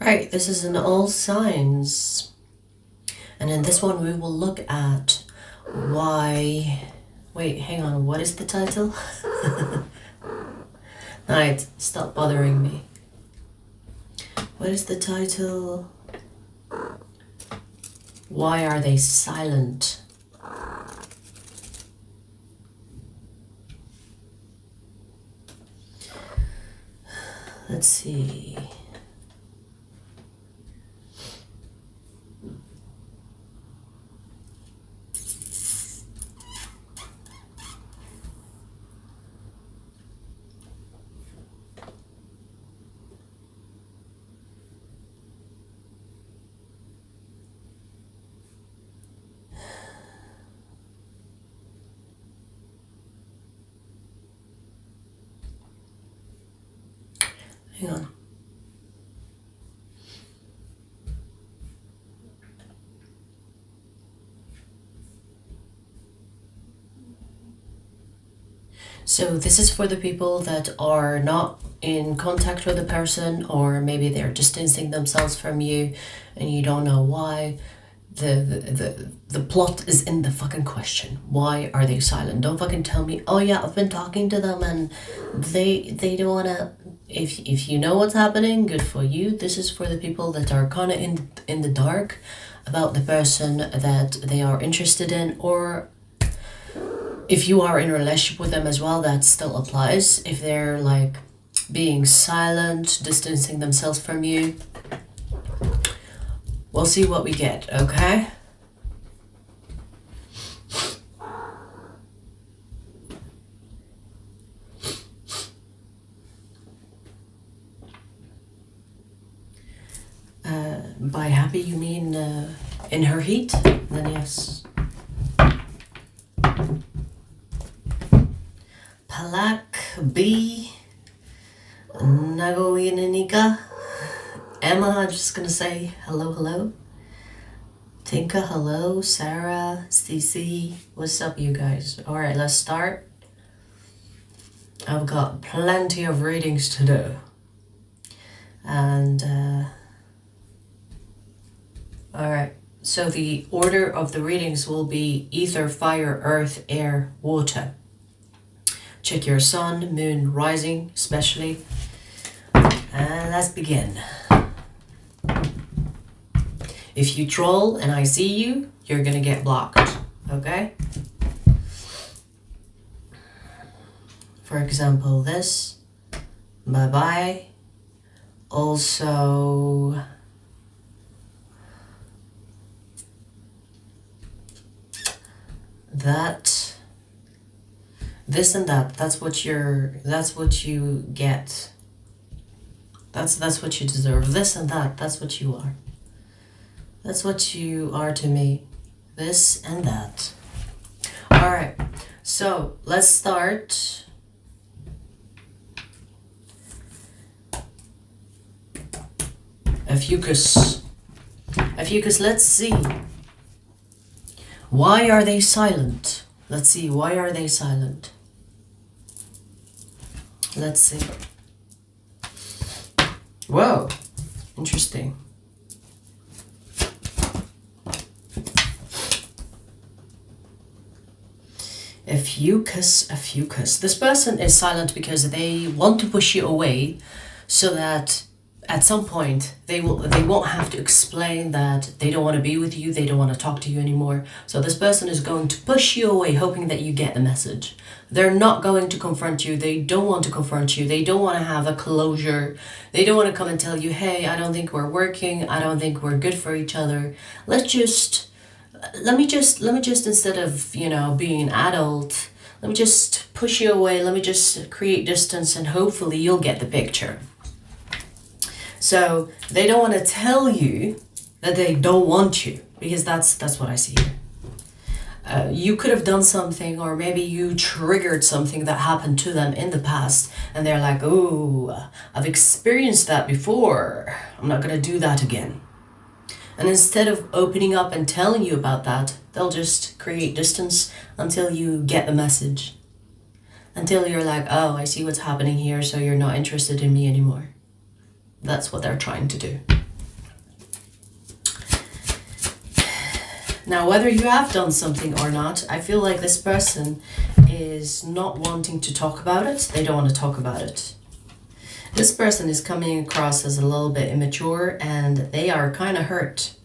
Right, this is in all signs. And in this one we will look at why... Wait, hang on, what is the title? Alright, stop bothering me. What is the title? Why are they silent? Let's see. Hang on. So this is for the people that are not in contact with the person, or maybe they're distancing themselves from you and you don't know why. The plot is in the fucking question. Why are they silent? Don't fucking tell me, oh yeah, I've been talking to them and they don't wanna. If you know what's happening, good for you. This is for the people that are kind of in the dark about the person that they are interested in, or if you are in a relationship with them as well, that still applies. If they're like being silent, distancing themselves from you, we'll see what we get, okay? By happy you mean in her heat? Then yes. Palak B Nagoyinanika. Emma, I'm just gonna say hello. Tinka, hello. Sarah, Cece, what's up, you guys? All right, let's start. I've got plenty of readings to do, and all right. So the order of the readings will be ether, fire, earth, air, water. Check your sun, moon, rising, especially. And let's begin. If you troll and I see you, you're gonna get blocked, okay? For example, this. Bye-bye. Also... that, this and that, that's what you get. That's what you deserve. This and that, that's what you are. That's what you are to me. This and that. All right, so let's start. Ophiuchus, let's see. Why are they silent? Let's see, why are they silent? Let's see. Whoa, interesting. Ophiuchus. This person is silent because they want to push you away so that at some point they won't have to explain that they don't want to be with you, they don't want to talk to you anymore. So this person is going to push you away, hoping that you get the message. They're not going to confront you. They don't want to confront you. They don't want to have a closure. They don't want to come and tell you, hey, I don't think we're working. I don't think we're good for each other. Let me just instead of, you know, being an adult, let me just push you away. Let me just create distance and hopefully you'll get the picture. So they don't want to tell you that they don't want you, because that's what I see here. You could have done something, or maybe you triggered something that happened to them in the past, and they're like, oh, I've experienced that before. I'm not going to do that again. And instead of opening up and telling you about that, they'll just create distance until you get the message. Until you're like, oh, I see what's happening here, so you're not interested in me anymore. That's what they're trying to do. Now, whether you have done something or not, I feel like this person is not wanting to talk about it. They don't want to talk about it. This person is coming across as a little bit immature, and they are kind of hurt.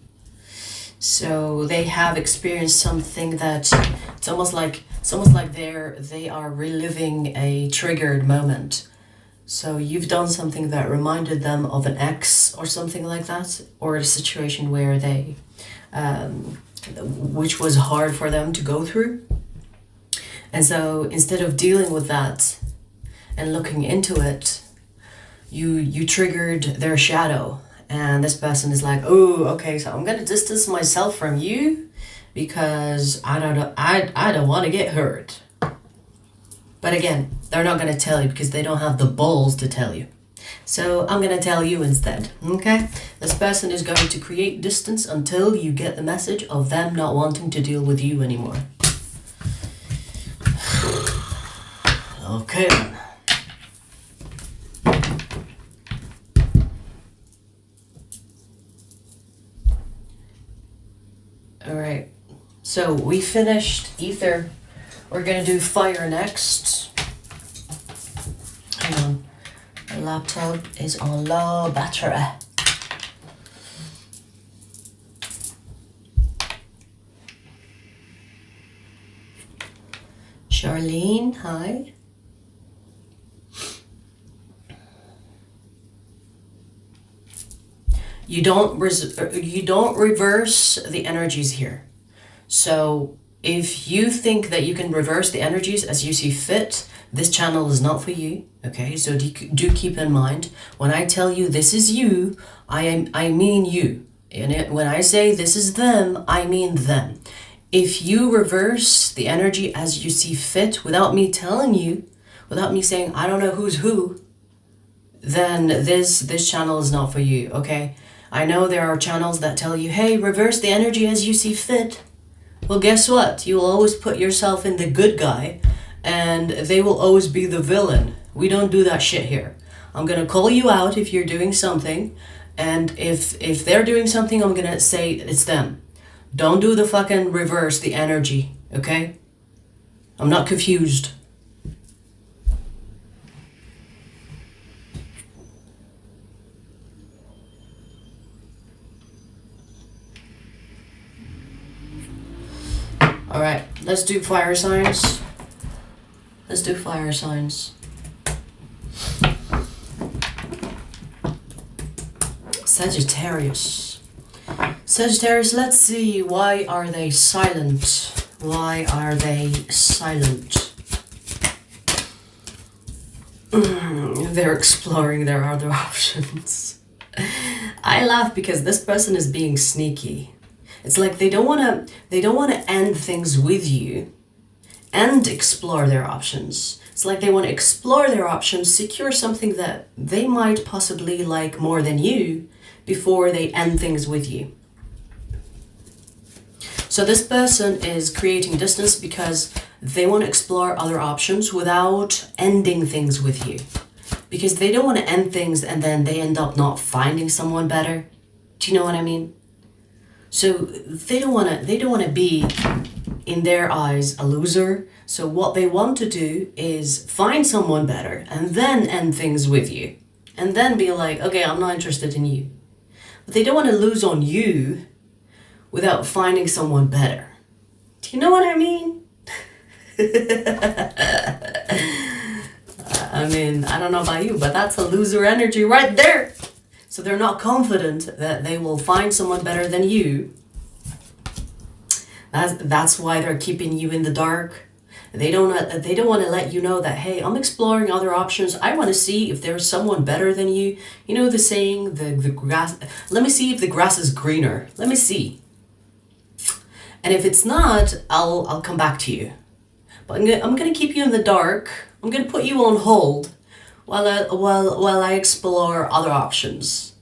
So they have experienced something that it's almost like they are reliving a triggered moment. So you've done something that reminded them of an ex or something like that, or a situation where they which was hard for them to go through. And so instead of dealing with that and looking into it, you triggered their shadow. And this person is like, oh, okay, so I'm gonna distance myself from you because I don't want to get hurt. But again, they're not gonna tell you because they don't have the balls to tell you. So I'm gonna tell you instead, okay? This person is going to create distance until you get the message of them not wanting to deal with you anymore. Okay then. Alright, so we finished ether. We're gonna do fire next. Hang on, my laptop is on low battery. Charlene, hi. You don't reverse the energies here. So if you think that you can reverse the energies as you see fit, this channel is not for you. Okay, so do keep in mind, when I tell you this is you, I mean you. And when I say this is them, I mean them. If you reverse the energy as you see fit without me telling you, without me saying I don't know who's who, then this channel is not for you, okay? I know there are channels that tell you, hey, reverse the energy as you see fit. Well, guess what? You will always put yourself in the good guy, and they will always be the villain. We don't do that shit here. I'm gonna call you out if you're doing something, and if they're doing something, I'm gonna say it's them. Don't do the fucking reverse the energy, okay? I'm not confused. All right, let's do fire signs. Let's do fire signs. Sagittarius. Sagittarius, let's see, why are they silent? Why are they silent? They're exploring their other options. I laugh because this person is being sneaky. It's like they don't want to end things with you and explore their options. It's like they want to explore their options, secure something that they might possibly like more than you before they end things with you. So this person is creating distance because they want to explore other options without ending things with you. Because they don't want to end things and then they end up not finding someone better. Do you know what I mean? So they don't want to be, in their eyes, a loser. So what they want to do is find someone better and then end things with you. And then be like, okay, I'm not interested in you. But they don't want to lose on you without finding someone better. Do you know what I mean? I mean, I don't know about you, but that's a loser energy right there. So they're not confident that they will find someone better than you. That's why they're keeping you in the dark. They don't want to let you know that, hey, I'm exploring other options. I want to see if there's someone better than you. You know the saying, the grass, let me see if the grass is greener. Let me see. And if it's not, I'll come back to you. But I'm gonna keep you in the dark. I'm gonna put you on hold while I explore other options.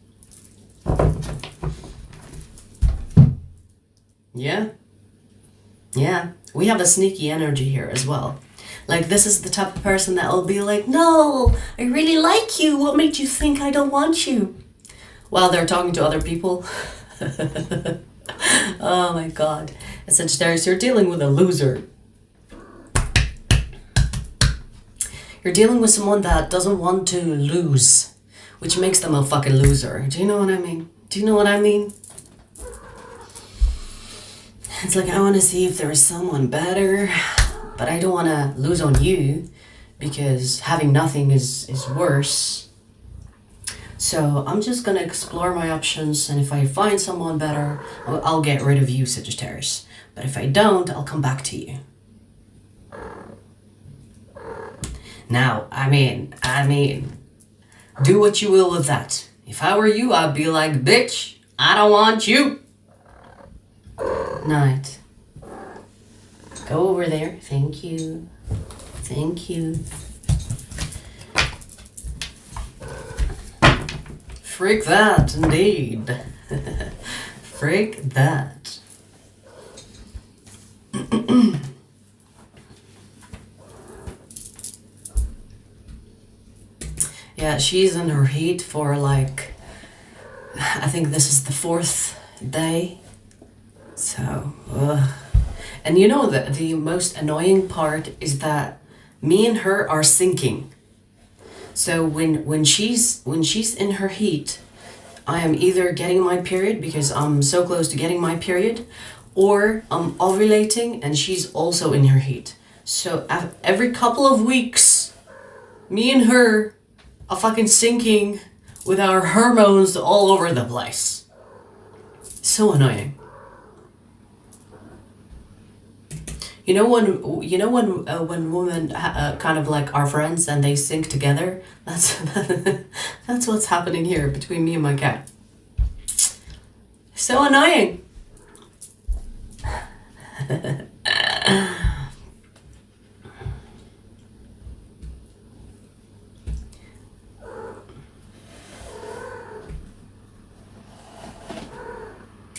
Yeah. Yeah, we have a sneaky energy here as well. Like, this is the type of person that will be like, no, I really like you. What made you think I don't want you? While they're talking to other people. Oh my God. Sagittarius, you're dealing with a loser. You're dealing with someone that doesn't want to lose, which makes them a fucking loser. Do you know what I mean? Do you know what I mean? It's like, I want to see if there is someone better, but I don't want to lose on you because having nothing is worse. So I'm just going to explore my options, and if I find someone better, I'll get rid of you, Sagittarius. But if I don't, I'll come back to you. Now, I mean, do what you will with that. If I were you, I'd be like, bitch, I don't want you. Night. Go over there. Thank you. Thank you. Freak that, indeed. Freak that. Yeah, she's in her heat for like, I think this is the 4th day. So, and you know that the most annoying part is that me and her are syncing. So when she's in her heat, I am either getting my period because I'm so close to getting my period, or I'm ovulating and she's also in her heat. So every couple of weeks, me and her are fucking syncing with our hormones all over the place. So annoying. You know when women kind of like are friends and they sync together. That's what's happening here between me and my cat. So annoying.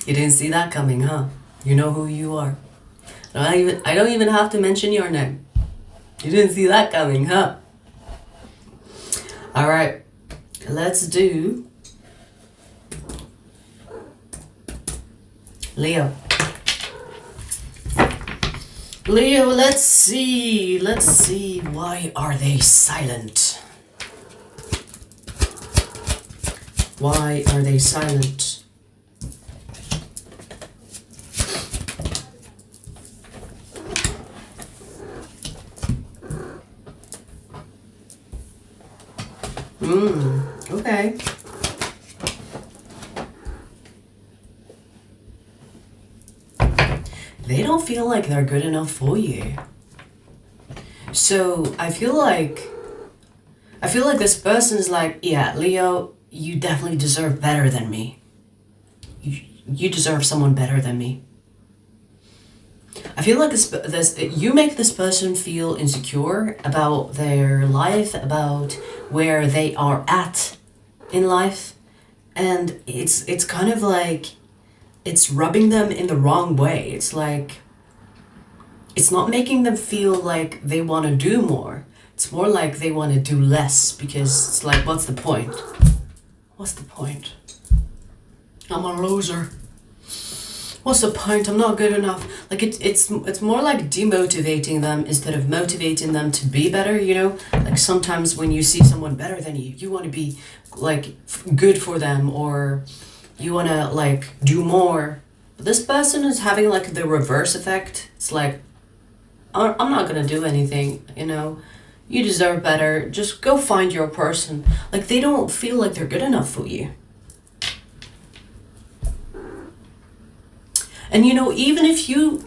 You didn't see that coming, huh? You know who you are. I don't even have to mention your name. You didn't see that coming, huh? All right, let's do Leo. Leo, let's see. Why are they silent? Why are they silent? Okay. They don't feel like they're good enough for you. So I feel like this person is like, yeah, Leo, you definitely deserve better than me. You deserve someone better than me. I feel like you make this person feel insecure about their life, about where they are at in life, and it's kind of like it's rubbing them in the wrong way. It's like it's not making them feel like they want to do more. It's more like they want to do less, because it's like, what's the point? What's the point? I'm a loser. What's the point? I'm not good enough. Like it's more like demotivating them instead of motivating them to be better, you know? Like sometimes when you see someone better than you, you want to be like good for them, or you want to like do more. But this person is having like the reverse effect. It's like, I'm not going to do anything, you know? You deserve better. Just go find your person. Like they don't feel like they're good enough for you. And you know, even if you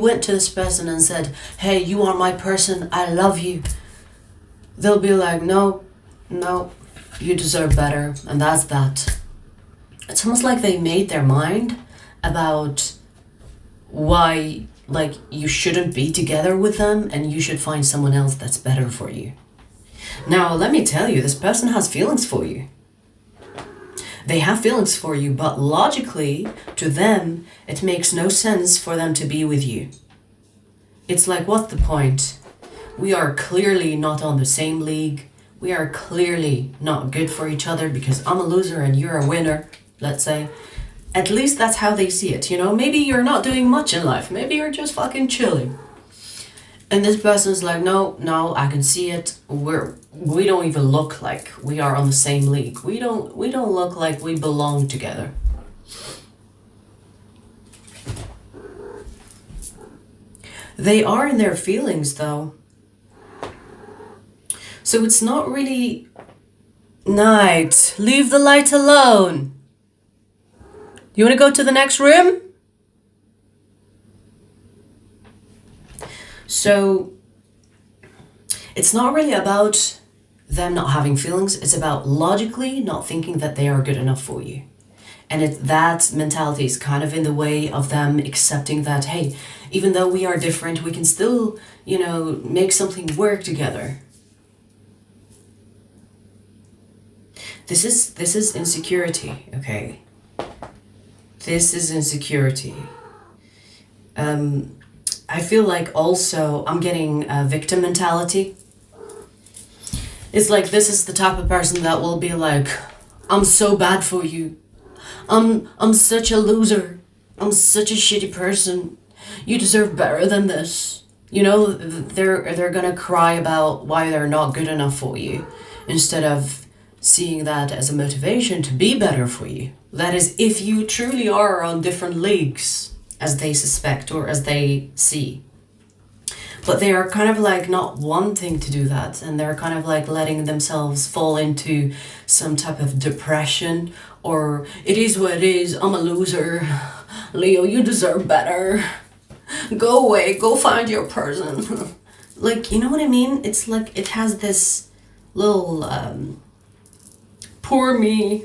went to this person and said, hey, you are my person, I love you, they'll be like, no, you deserve better, and that's that. It's almost like they made their mind about why, like, you shouldn't be together with them and you should find someone else that's better for you. Now, let me tell you, this person has feelings for you. They have feelings for you, but logically, to them, it makes no sense for them to be with you. It's like, what's the point? We are clearly not on the same league. We are clearly not good for each other because I'm a loser and you're a winner, let's say. At least that's how they see it, you know? Maybe you're not doing much in life. Maybe you're just fucking chilling. And this person's like, no, I can see it. We don't even look like we are on the same league. We don't look like we belong together. They are in their feelings though. So it's not really night. Leave the light alone. You want to go to the next room? So it's not really about them not having feelings. It's about logically not thinking that they are good enough for you. And that mentality is kind of in the way of them accepting that, hey, even though we are different, we can still, you know, make something work together. This is insecurity, okay? This is insecurity. I feel like also I'm getting a victim mentality. It's like this is the type of person that will be like, I'm so bad for you. I'm such a loser. I'm such a shitty person. You deserve better than this. You know, they're gonna cry about why they're not good enough for you, instead of seeing that as a motivation to be better for you. That is, if you truly are on different leagues, as they suspect or as they see. But they are kind of like not wanting to do that, and they're kind of like letting themselves fall into some type of depression, or it is what it is, I'm a loser. Leo, you deserve better. Go away, go find your person. Like, you know what I mean? It's like it has this little poor me,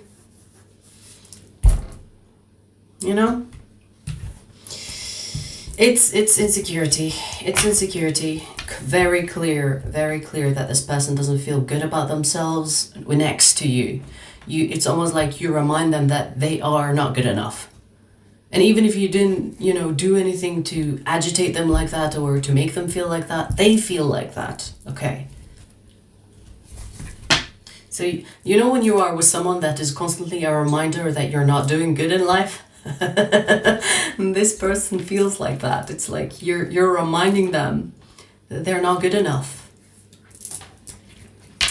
you know? It's insecurity. It's insecurity. Very clear that this person doesn't feel good about themselves next to you. It's almost like you remind them that they are not good enough. And even if you didn't, you know, do anything to agitate them like that or to make them feel like that, they feel like that, okay? So, you know when you are with someone that is constantly a reminder that you're not doing good in life? This person feels like that. It's like you're reminding them that they're not good enough.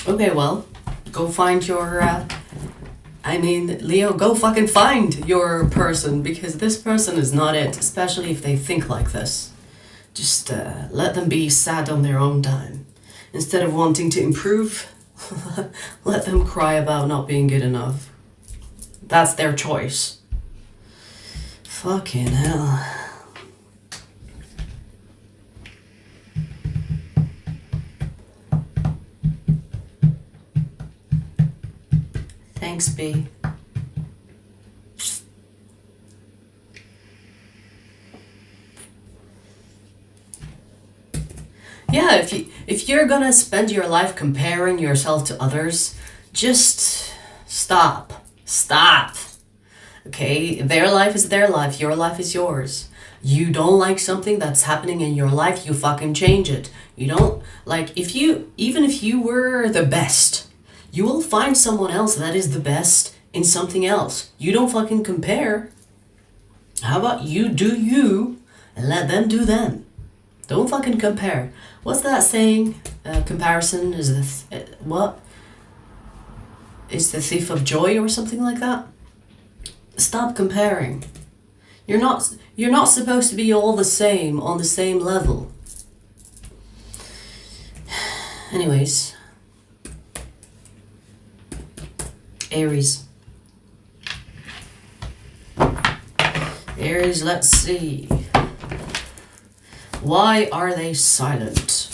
Okay, well, go find your Leo, go fucking find your person, because this person is not it, especially if they think like this. Just let them be sad on their own time. Instead of wanting to improve, let them cry about not being good enough. That's their choice. Fucking hell. Thanks, B. Yeah, if you're gonna spend your life comparing yourself to others, just stop. Stop. Okay, their life is their life, your life is yours. You don't like something that's happening in your life, you fucking change it. You don't, like, even if you were the best, you will find someone else that is the best in something else. You don't fucking compare. How about you do you and let them do them? Don't fucking compare. What's that saying? Comparison is what? Is the thief of joy or something like that? Stop comparing. You're not supposed to be all the same on the same level. Anyways, Aries. Aries, let's see. Why are they silent?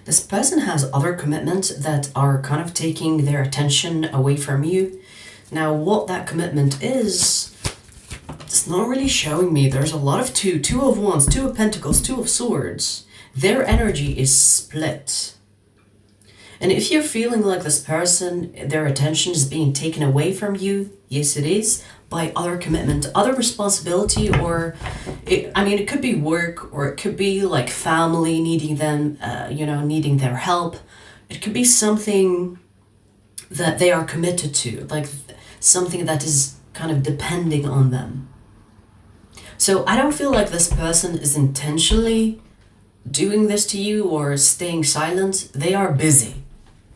This person has other commitments that are kind of taking their attention away from you. Now, what that commitment is, it's not really showing me. There's a lot of two of wands, two of pentacles, two of swords. Their energy is split. And if you're feeling like this person, their attention is being taken away from you, yes it is, by other commitment, other responsibility, or it could be work, or it could be like family needing them, needing their help. It could be something that they are committed to, like something that is kind of depending on them. So I don't feel like this person is intentionally doing this to you or staying silent. They are busy.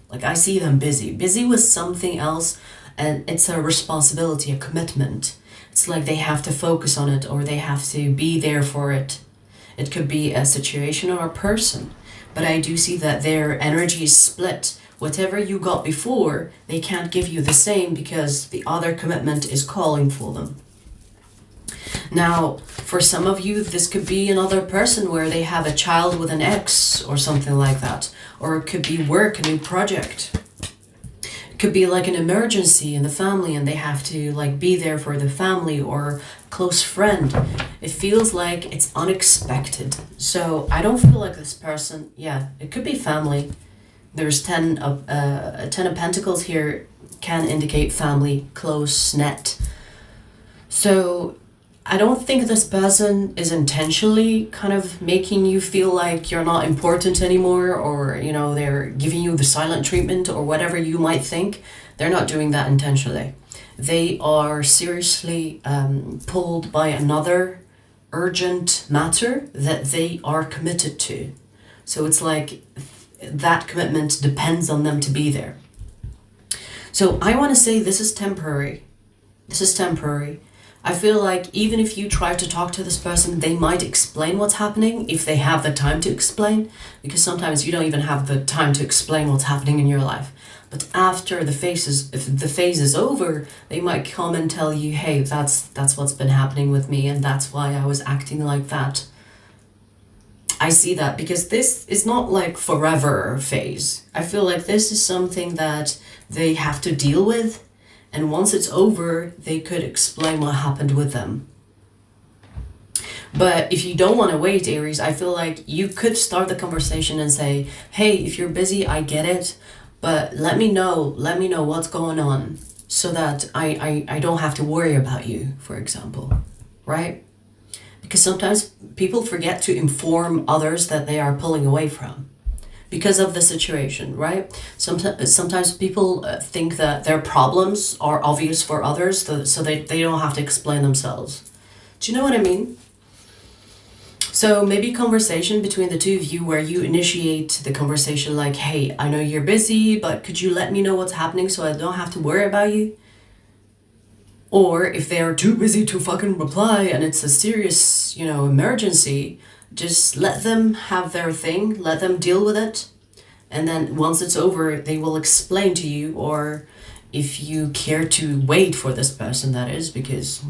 Like, I see them busy with something else, and it's a responsibility, a commitment. It's like they have to focus on it, or they have to be there for it. It could be a situation or a person, but I do see that their energy is split. Whatever you got before, they can't give you the same because the other commitment is calling for them. Now, for some of you, this could be another person where they have a child with an ex or something like that. Or it could be work, a new project. It could be like an emergency in the family and they have to like be there for the family or close friend. It feels like it's unexpected. So I don't feel like this person, yeah, it could be family. There's 10 of Pentacles here, can indicate family, close net. So I don't think this person is intentionally kind of making you feel like you're not important anymore, or, they're giving you the silent treatment or whatever you might think. They're not doing that intentionally. They are seriously pulled by another urgent matter that they are committed to. So it's like that commitment depends on them to be there. So I want to say this is temporary. This is temporary. I feel like even if you try to talk to this person, they might explain what's happening if they have the time to explain, because sometimes you don't even have the time to explain what's happening in your life. But after if the phase is over, they might come and tell you, hey, that's what's been happening with me, and that's why I was acting like that. I see that because this is not like forever phase. I feel like this is something that they have to deal with. And once it's over, they could explain what happened with them. But if you don't want to wait, Aries, I feel like you could start the conversation and say, hey, if you're busy, I get it, but let me know what's going on so that I don't have to worry about you, for example, right? Because sometimes people forget to inform others that they are pulling away from, because of the situation, right? Sometimes people think that their problems are obvious for others, so they don't have to explain themselves. Do you know what I mean? So maybe conversation between the two of you where you initiate the conversation like, hey, I know you're busy, but could you let me know what's happening so I don't have to worry about you? Or if they're too busy to fucking reply and it's a serious, emergency, just let them have their thing, let them deal with it. And then once it's over, they will explain to you, or if you care to wait for this person, that is, because,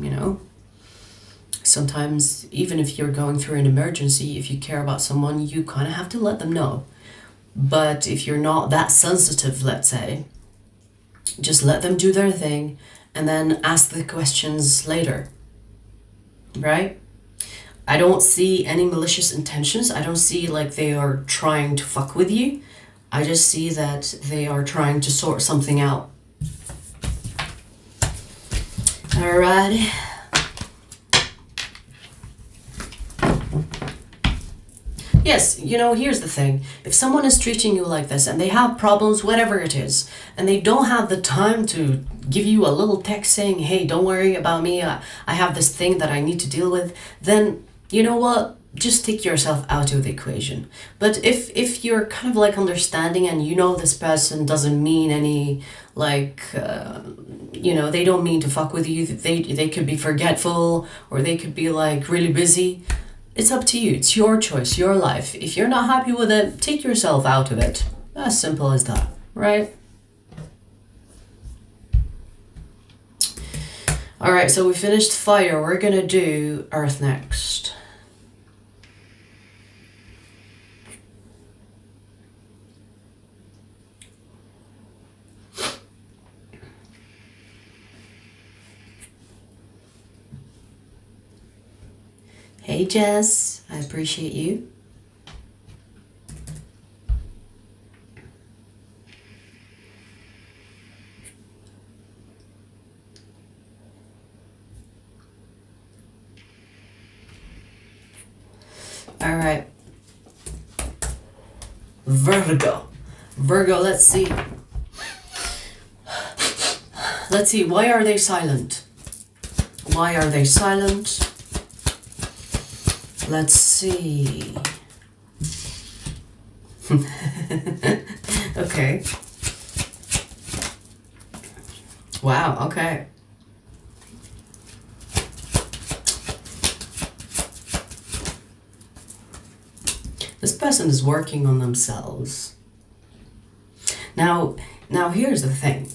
sometimes even if you're going through an emergency, if you care about someone, you kind of have to let them know. But if you're not that sensitive, let's say, just let them do their thing and then ask the questions later, right? I don't see any malicious intentions. I don't see like they are trying to fuck with you. I just see that they are trying to sort something out. Alrighty. Yes, here's the thing. If someone is treating you like this and they have problems, whatever it is, and they don't have the time to give you a little text saying, hey, don't worry about me, I have this thing that I need to deal with, then you know what? Just take yourself out of the equation. But if you're kind of like understanding and this person doesn't mean any they don't mean to fuck with you, they could be forgetful or they could be like really busy. It's up to you. It's your choice, your life. If you're not happy with it, take yourself out of it. As simple as that, right? All right, so we finished fire. We're gonna do earth next. Hey Jess, I appreciate you. All right. Virgo. Virgo, let's see. Let's see, why are they silent? Why are they silent? Let's see. Okay. Wow, okay. This person is working on themselves. Now here's the thing.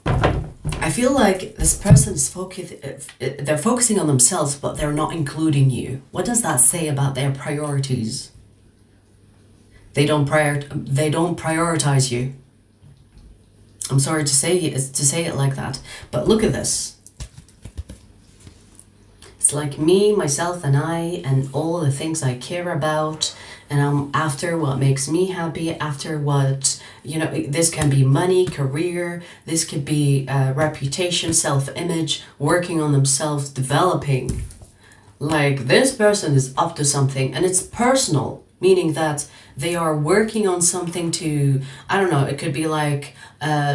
I feel like this person is they're focusing on themselves, but they're not including you. What does that say about their priorities? They don't prioritize you. I'm sorry to say it like that, but look at this. It's like me, myself, and I, and all the things I care about, and I'm after what makes me happy, after what, you know, this can be money, career, this could be reputation, self-image, working on themselves, developing. Like, this person is up to something, and it's personal, meaning that they are working on something to, I don't know, it could be like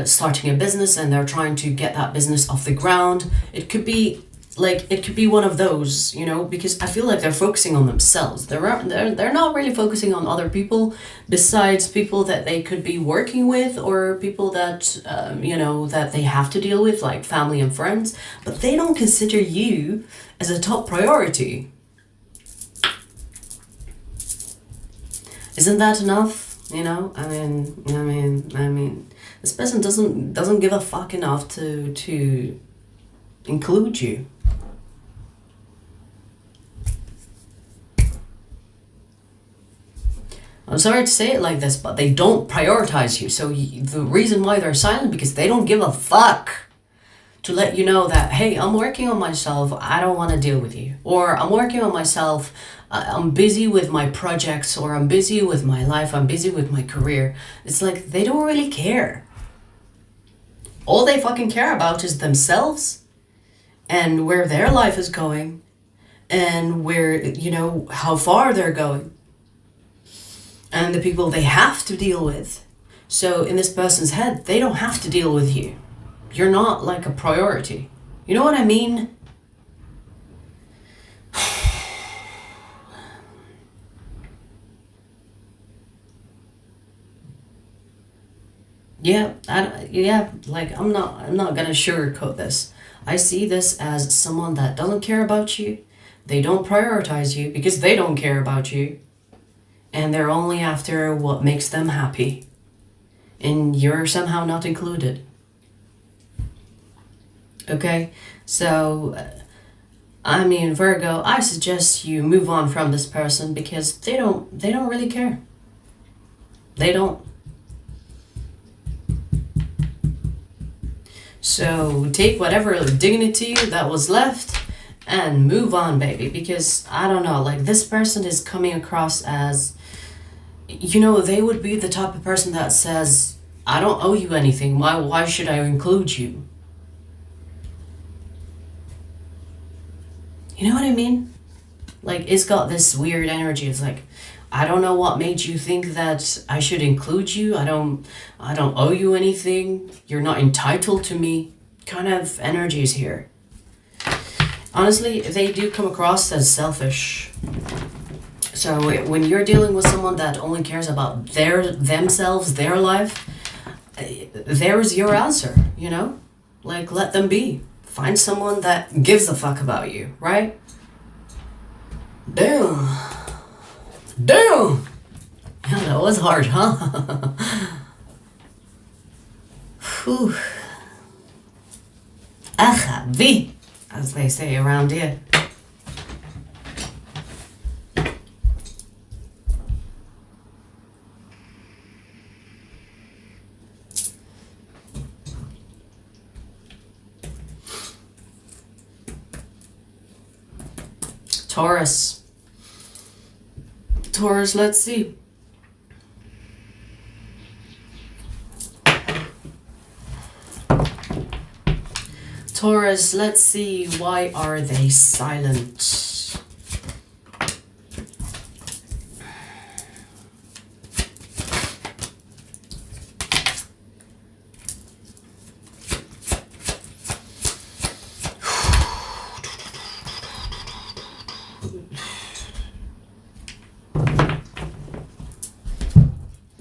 starting a business and they're trying to get that business off the ground. It could be like, it could be one of those, you know, because I feel like they're focusing on themselves. They're not really focusing on other people besides people that they could be working with, or people that, you know, that they have to deal with, like family and friends, but they don't consider you as a top priority. Isn't that enough? You know, I mean, this person doesn't give a fuck enough to include you. I'm sorry to say it like this, but they don't prioritize you. So the reason why they're silent, because they don't give a fuck to let you know that, hey, I'm working on myself, I don't want to deal with you. Or I'm working on myself, I'm busy with my projects, or I'm busy with my life, I'm busy with my career. It's like they don't really care. All they fucking care about is themselves and where their life is going and where, you know, how far they're going and the people they have to deal with. So in this person's head, they don't have to deal with you. You're not like a priority. You know what I mean? Yeah, like I'm not gonna sugarcoat this. I see this as someone that doesn't care about you. They don't prioritize you because they don't care about you. And they're only after what makes them happy. And you're somehow not included. Okay? So, I mean, Virgo, I suggest you move on from this person because they don't really care. They don't. So take whatever dignity that was left and move on, baby, because I don't know, like this person is coming across as, you know, they would be the type of person that says, I don't owe you anything, why should I include you? You know what I mean? Like, it's got this weird energy. It's like, I don't know what made you think that I should include you. I don't owe you anything. You're not entitled to me. Kind of energies here. Honestly, they do come across as selfish. So when you're dealing with someone that only cares about themselves, their life, there's your answer, you know? Like, let them be. Find someone that gives a fuck about you, right? Damn. Yeah, that was hard, huh? Whew. Achavi, as they say around here. Taurus, let's see. Taurus, let's see, why are they silent?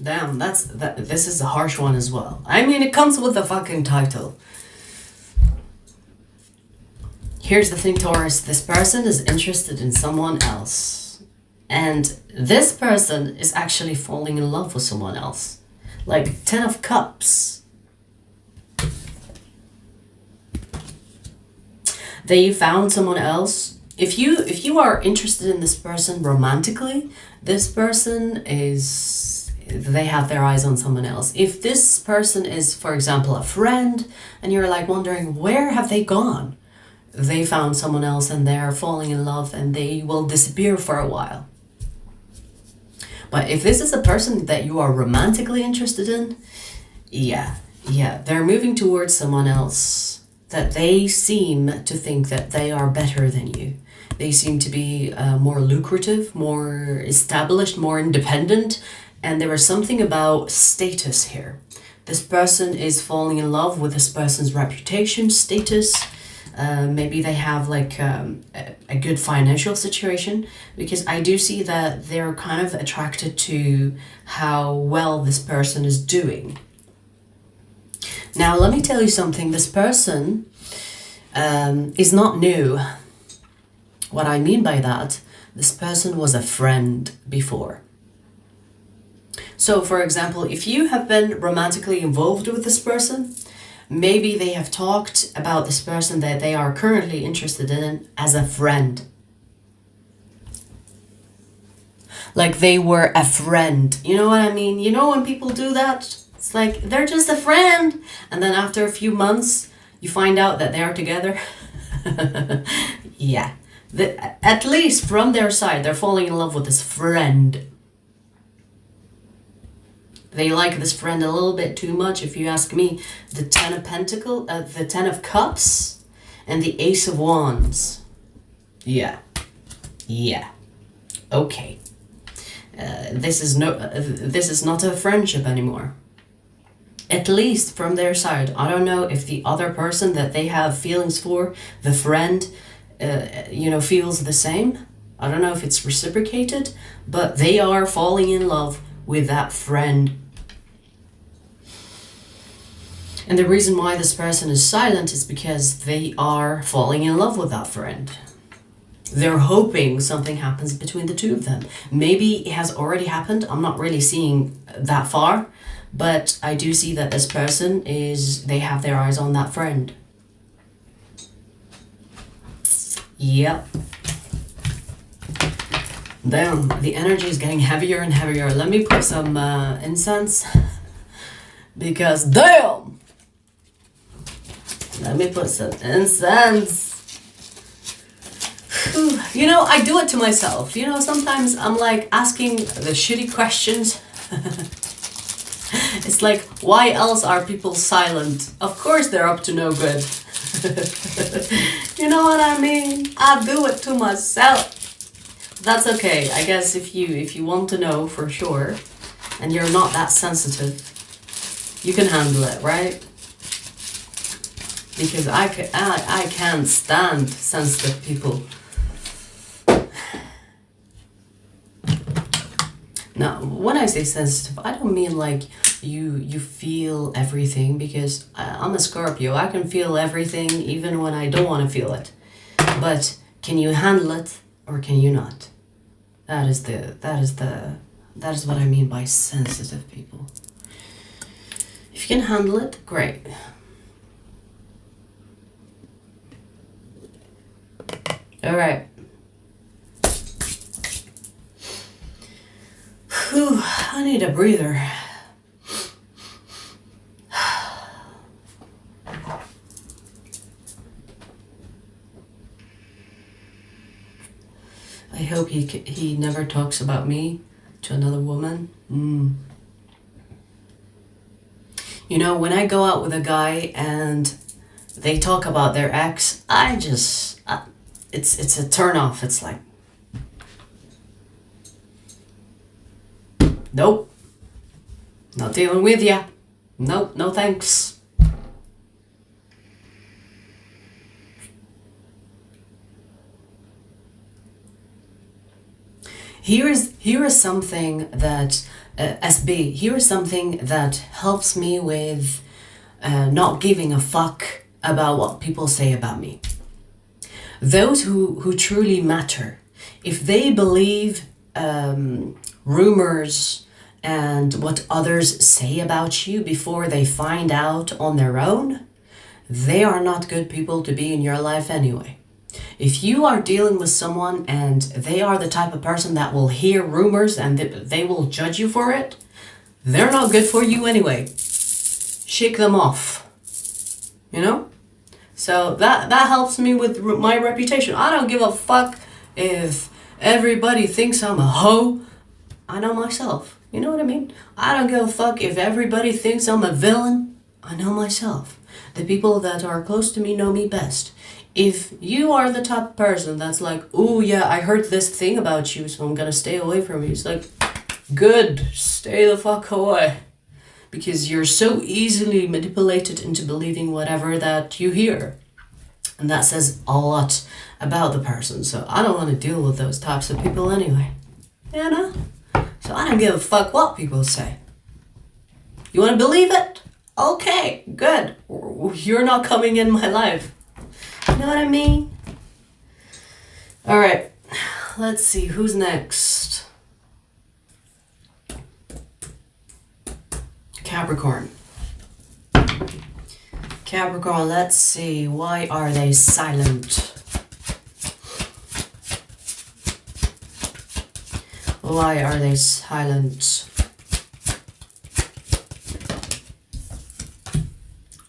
Damn, this is a harsh one as well. I mean, it comes with the fucking title. Here's the thing, Taurus. This person is interested in someone else. And this person is actually falling in love with someone else. Like 10 of Cups. They found someone else. If you are interested in this person romantically, this person is, they have their eyes on someone else. If this person is, for example, a friend, and you're like wondering, where have they gone? They found someone else and they're falling in love and they will disappear for a while. But if this is a person that you are romantically interested in, yeah, they're moving towards someone else that they seem to think that they are better than you. They seem to be more lucrative, more established, more independent, and there is something about status here. This person is falling in love with this person's reputation, status. Maybe they have like a good financial situation, because I do see that they're kind of attracted to how well this person is doing. Now, let me tell you something. This person is not new. What I mean by that, this person was a friend before. So, for example, if you have been romantically involved with this person, maybe they have talked about this person that they are currently interested in as a friend. Like they were a friend. You know what I mean? You know when people do that? It's like, they're just a friend. And then after a few months, you find out that they are together. Yeah. At least from their side, they're falling in love with this friend. They like this friend a little bit too much, if you ask me. The 10 of Pentacles, the 10 of Cups, and the Ace of Wands. Yeah. Okay. This is not a friendship anymore. At least from their side. I don't know if the other person that they have feelings for, the friend, feels the same. I don't know if it's reciprocated, but they are falling in love with that friend. And the reason why this person is silent is because they are falling in love with that friend. They're hoping something happens between the two of them. Maybe it has already happened. I'm not really seeing that far, but I do see that this person they have their eyes on that friend. Yep. Damn, the energy is getting heavier and heavier. Let me put some incense. Because damn! Let me put some incense. You know, I do it to myself. You know, sometimes I'm like asking the shitty questions. It's like, why else are people silent? Of course they're up to no good. You know what I mean? I do it to myself. That's okay. I guess if you want to know for sure, and you're not that sensitive, you can handle it, right? Because I can't stand sensitive people. Now, when I say sensitive, I don't mean like you feel everything, because I'm a Scorpio. I can feel everything even when I don't want to feel it. But can you handle it or can you not? That is what I mean by sensitive people. If you can handle it, great. All right. Whew, I need a breather. I hope he never talks about me to another woman. You know, when I go out with a guy and they talk about their ex, it's a turn off. It's like, nope, not dealing with ya. Nope, no thanks. Here is something that SB. Here is something that helps me with not giving a fuck about what people say about me. Those who truly matter, if they believe rumors and what others say about you before they find out on their own, they are not good people to be in your life anyway. If you are dealing with someone and they are the type of person that will hear rumors and they will judge you for it, they're not good for you anyway. Shake them off. You know? So that helps me with my reputation. I don't give a fuck if everybody thinks I'm a hoe. I know myself. You know what I mean? I don't give a fuck if everybody thinks I'm a villain. I know myself. The people that are close to me know me best. If you are the type of person that's like, oh yeah, I heard this thing about you, so I'm gonna stay away from you. It's like, good, stay the fuck away. Because you're so easily manipulated into believing whatever that you hear. And that says a lot about the person. So I don't want to deal with those types of people anyway. You know? So I don't give a fuck what people say. You want to believe it? Okay, good. You're not coming in my life. You know what I mean? Alright, let's see, who's next? Capricorn. Capricorn, let's see, why are they silent? Why are they silent?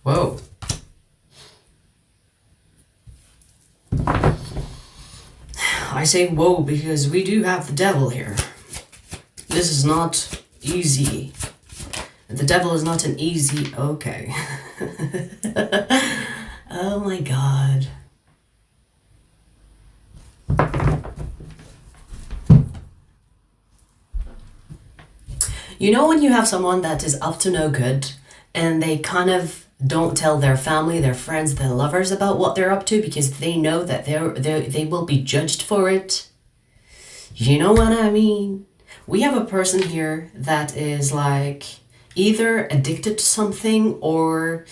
Whoa. I say whoa because we do have the devil here. This is not easy. The devil is not an easy... Okay. Oh my god. You know when you have someone that is up to no good and they kind of don't tell their family, their friends, their lovers about what they're up to because they know that they will be judged for it? You know what I mean? We have a person here that is like either addicted to something or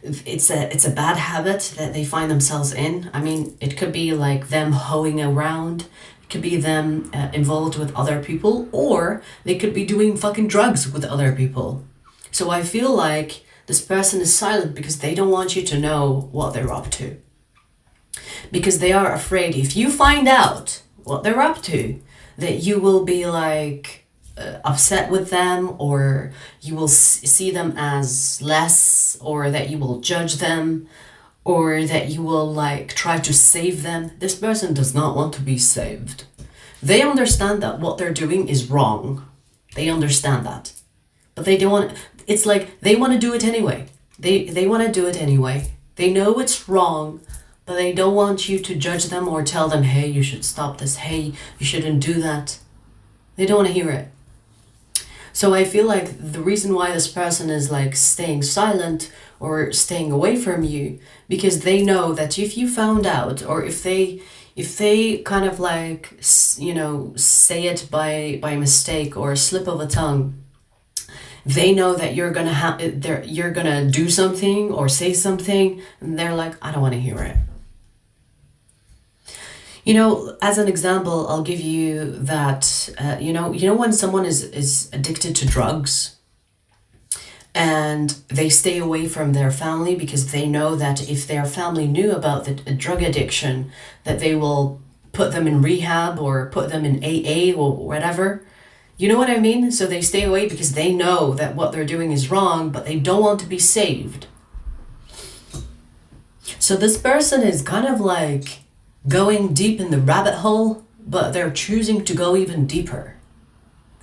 it's a bad habit that they find themselves in. I mean, it could be like them hoeing around. It could be them involved with other people, or they could be doing fucking drugs with other people. So I feel like this person is silent because they don't want you to know what they're up to. Because they are afraid if you find out what they're up to, that you will be like upset with them, or you will see them as less, or that you will judge them, or that you will like try to save them. This person does not want to be saved. They understand that what they're doing is wrong. They understand that. But they don't want... It's like they want to do it anyway. They want to do it anyway. They know it's wrong, but they don't want you to judge them or tell them, hey, you should stop this. Hey, you shouldn't do that. They don't want to hear it. So I feel like the reason why this person is like staying silent or staying away from you, because they know that if you found out, or if they kind of like, you know, say it by mistake or a slip of a tongue, they know that you're gonna do something or say something, and they're like, I don't want to hear it. You know, as an example, I'll give you that, you know when someone is addicted to drugs and they stay away from their family because they know that if their family knew about the drug addiction, that they will put them in rehab or put them in AA or whatever. You know what I mean? So they stay away because they know that what they're doing is wrong, but they don't want to be saved. So this person is kind of like going deep in the rabbit hole, but they're choosing to go even deeper.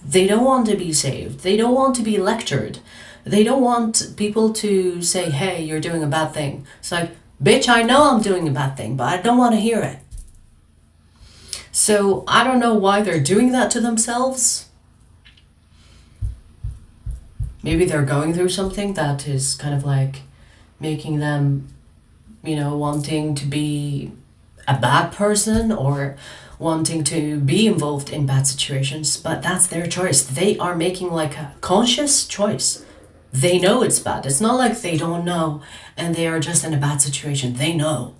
They don't want to be saved. They don't want to be lectured. They don't want people to say, hey, you're doing a bad thing. It's like, bitch, I know I'm doing a bad thing, but I don't want to hear it. So I don't know why they're doing that to themselves. Maybe they're going through something that is kind of like making them, you know, wanting to be a bad person, or wanting to be involved in bad situations, but that's their choice. They are making like a conscious choice. They know it's bad. It's not like they don't know and they are just in a bad situation. They know,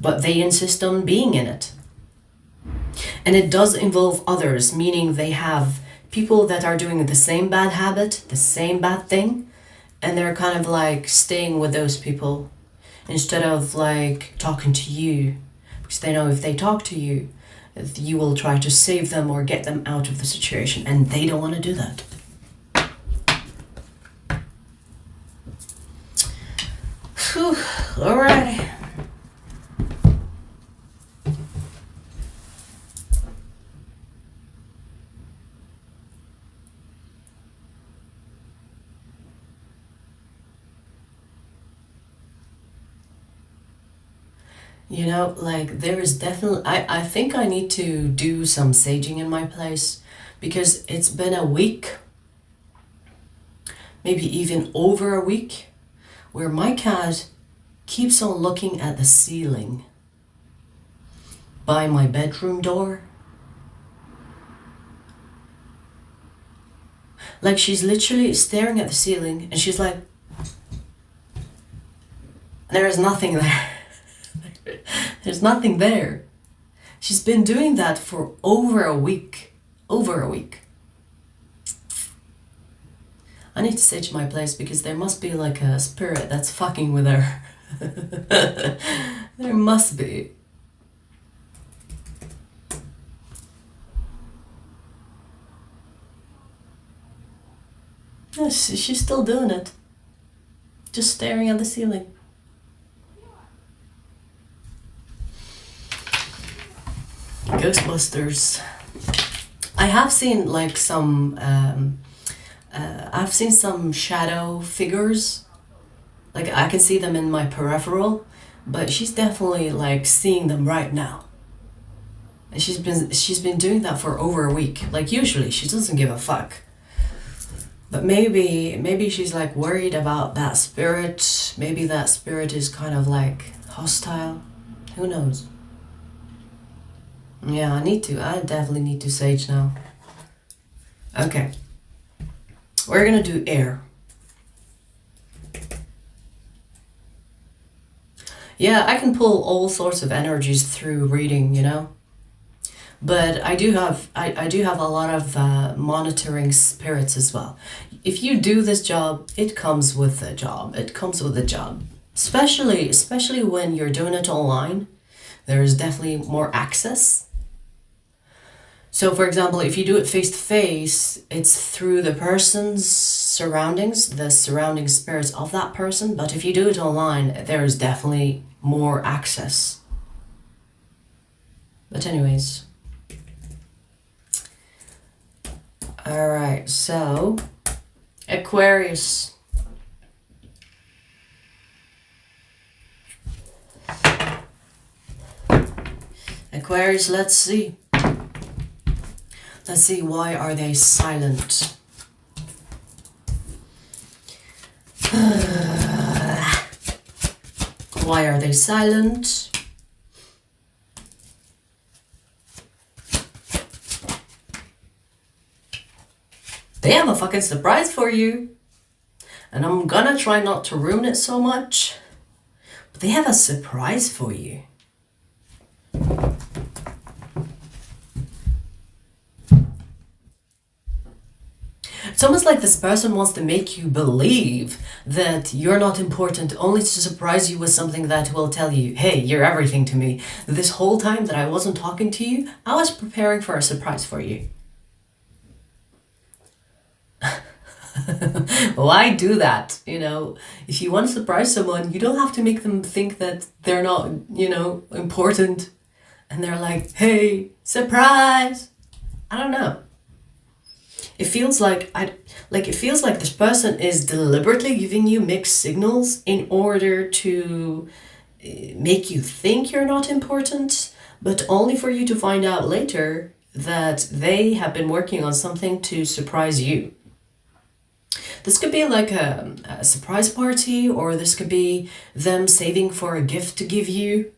but they insist on being in it. And it does involve others, meaning they have people that are doing the same bad habit, the same bad thing, and they're kind of like staying with those people instead of like talking to you, because they know if they talk to you, you will try to save them or get them out of the situation, and they don't want to do that. Whew, all right. You know, like there is definitely, I think I need to do some saging in my place, because it's been a week, maybe even over a week, where my cat keeps on looking at the ceiling by my bedroom door. Like she's literally staring at the ceiling and she's like, there is nothing there. There's nothing there. She's been doing that for over a week. Over a week. I need to sage my place, because there must be like a spirit that's fucking with her. There must be. Yes, she's still doing it. Just staring at the ceiling. Ghostbusters. I have seen like some I've seen some shadow figures, like I can see them in my peripheral, but she's definitely like seeing them right now, and she's been doing that for over a week. Like usually she doesn't give a fuck, but maybe she's like worried about that spirit. Maybe that spirit is kind of like hostile, who knows. Yeah, I definitely need to sage now. Okay. We're gonna do air. Yeah, I can pull all sorts of energies through reading, you know. But I do have a lot of monitoring spirits as well. If you do this job, it comes with the job. It comes with the job. Especially when you're doing it online, there is definitely more access. So for example, if you do it face to face, it's through the person's surroundings, the surrounding spirits of that person. But if you do it online, there is definitely more access. But anyways. All right, so Aquarius. Aquarius, let's see. Let's see, why are they silent? Why are they silent? They have a fucking surprise for you. And I'm gonna try not to ruin it so much. But they have a surprise for you. It's almost like this person wants to make you believe that you're not important, only to surprise you with something that will tell you, hey, you're everything to me. This whole time that I wasn't talking to you, I was preparing for a surprise for you. Why do that? You know, if you want to surprise someone, you don't have to make them think that they're not, you know, important. And they're like, hey, surprise. I don't know. It feels like this person is deliberately giving you mixed signals in order to make you think you're not important, but only for you to find out later that they have been working on something to surprise you. This could be like a surprise party, or this could be them saving for a gift to give you,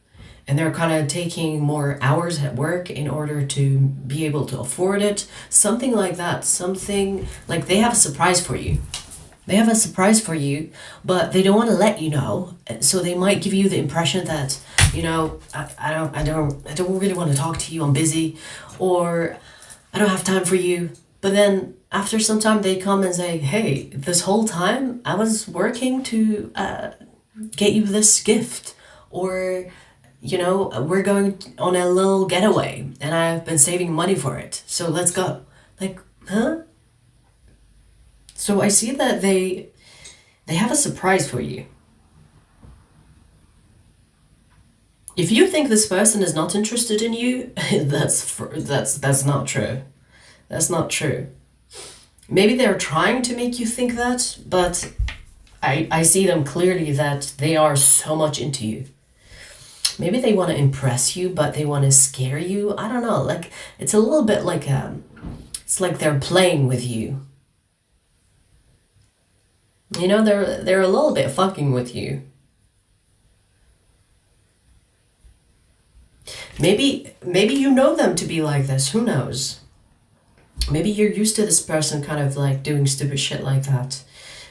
and they're kind of taking more hours at work in order to be able to afford it. Something like that. Something like they have a surprise for you. They have a surprise for you, but they don't want to let you know. So they might give you the impression that, you know, I don't really want to talk to you. I'm busy, or I don't have time for you. But then after some time, they come and say, "Hey, this whole time I was working to get you this gift," or, you know, "We're going on a little getaway, and I've been saving money for it. So let's go." Like, huh? So I see that they have a surprise for you. If you think this person is not interested in you, that's not true. That's not true. Maybe they're trying to make you think that, but I see them clearly that they are so much into you. Maybe they want to impress you, but they want to scare you. I don't know. Like, it's a little bit like it's like they're playing with you. You know, they're a little bit fucking with you. Maybe you know them to be like this. Who knows? Maybe you're used to this person kind of like doing stupid shit like that.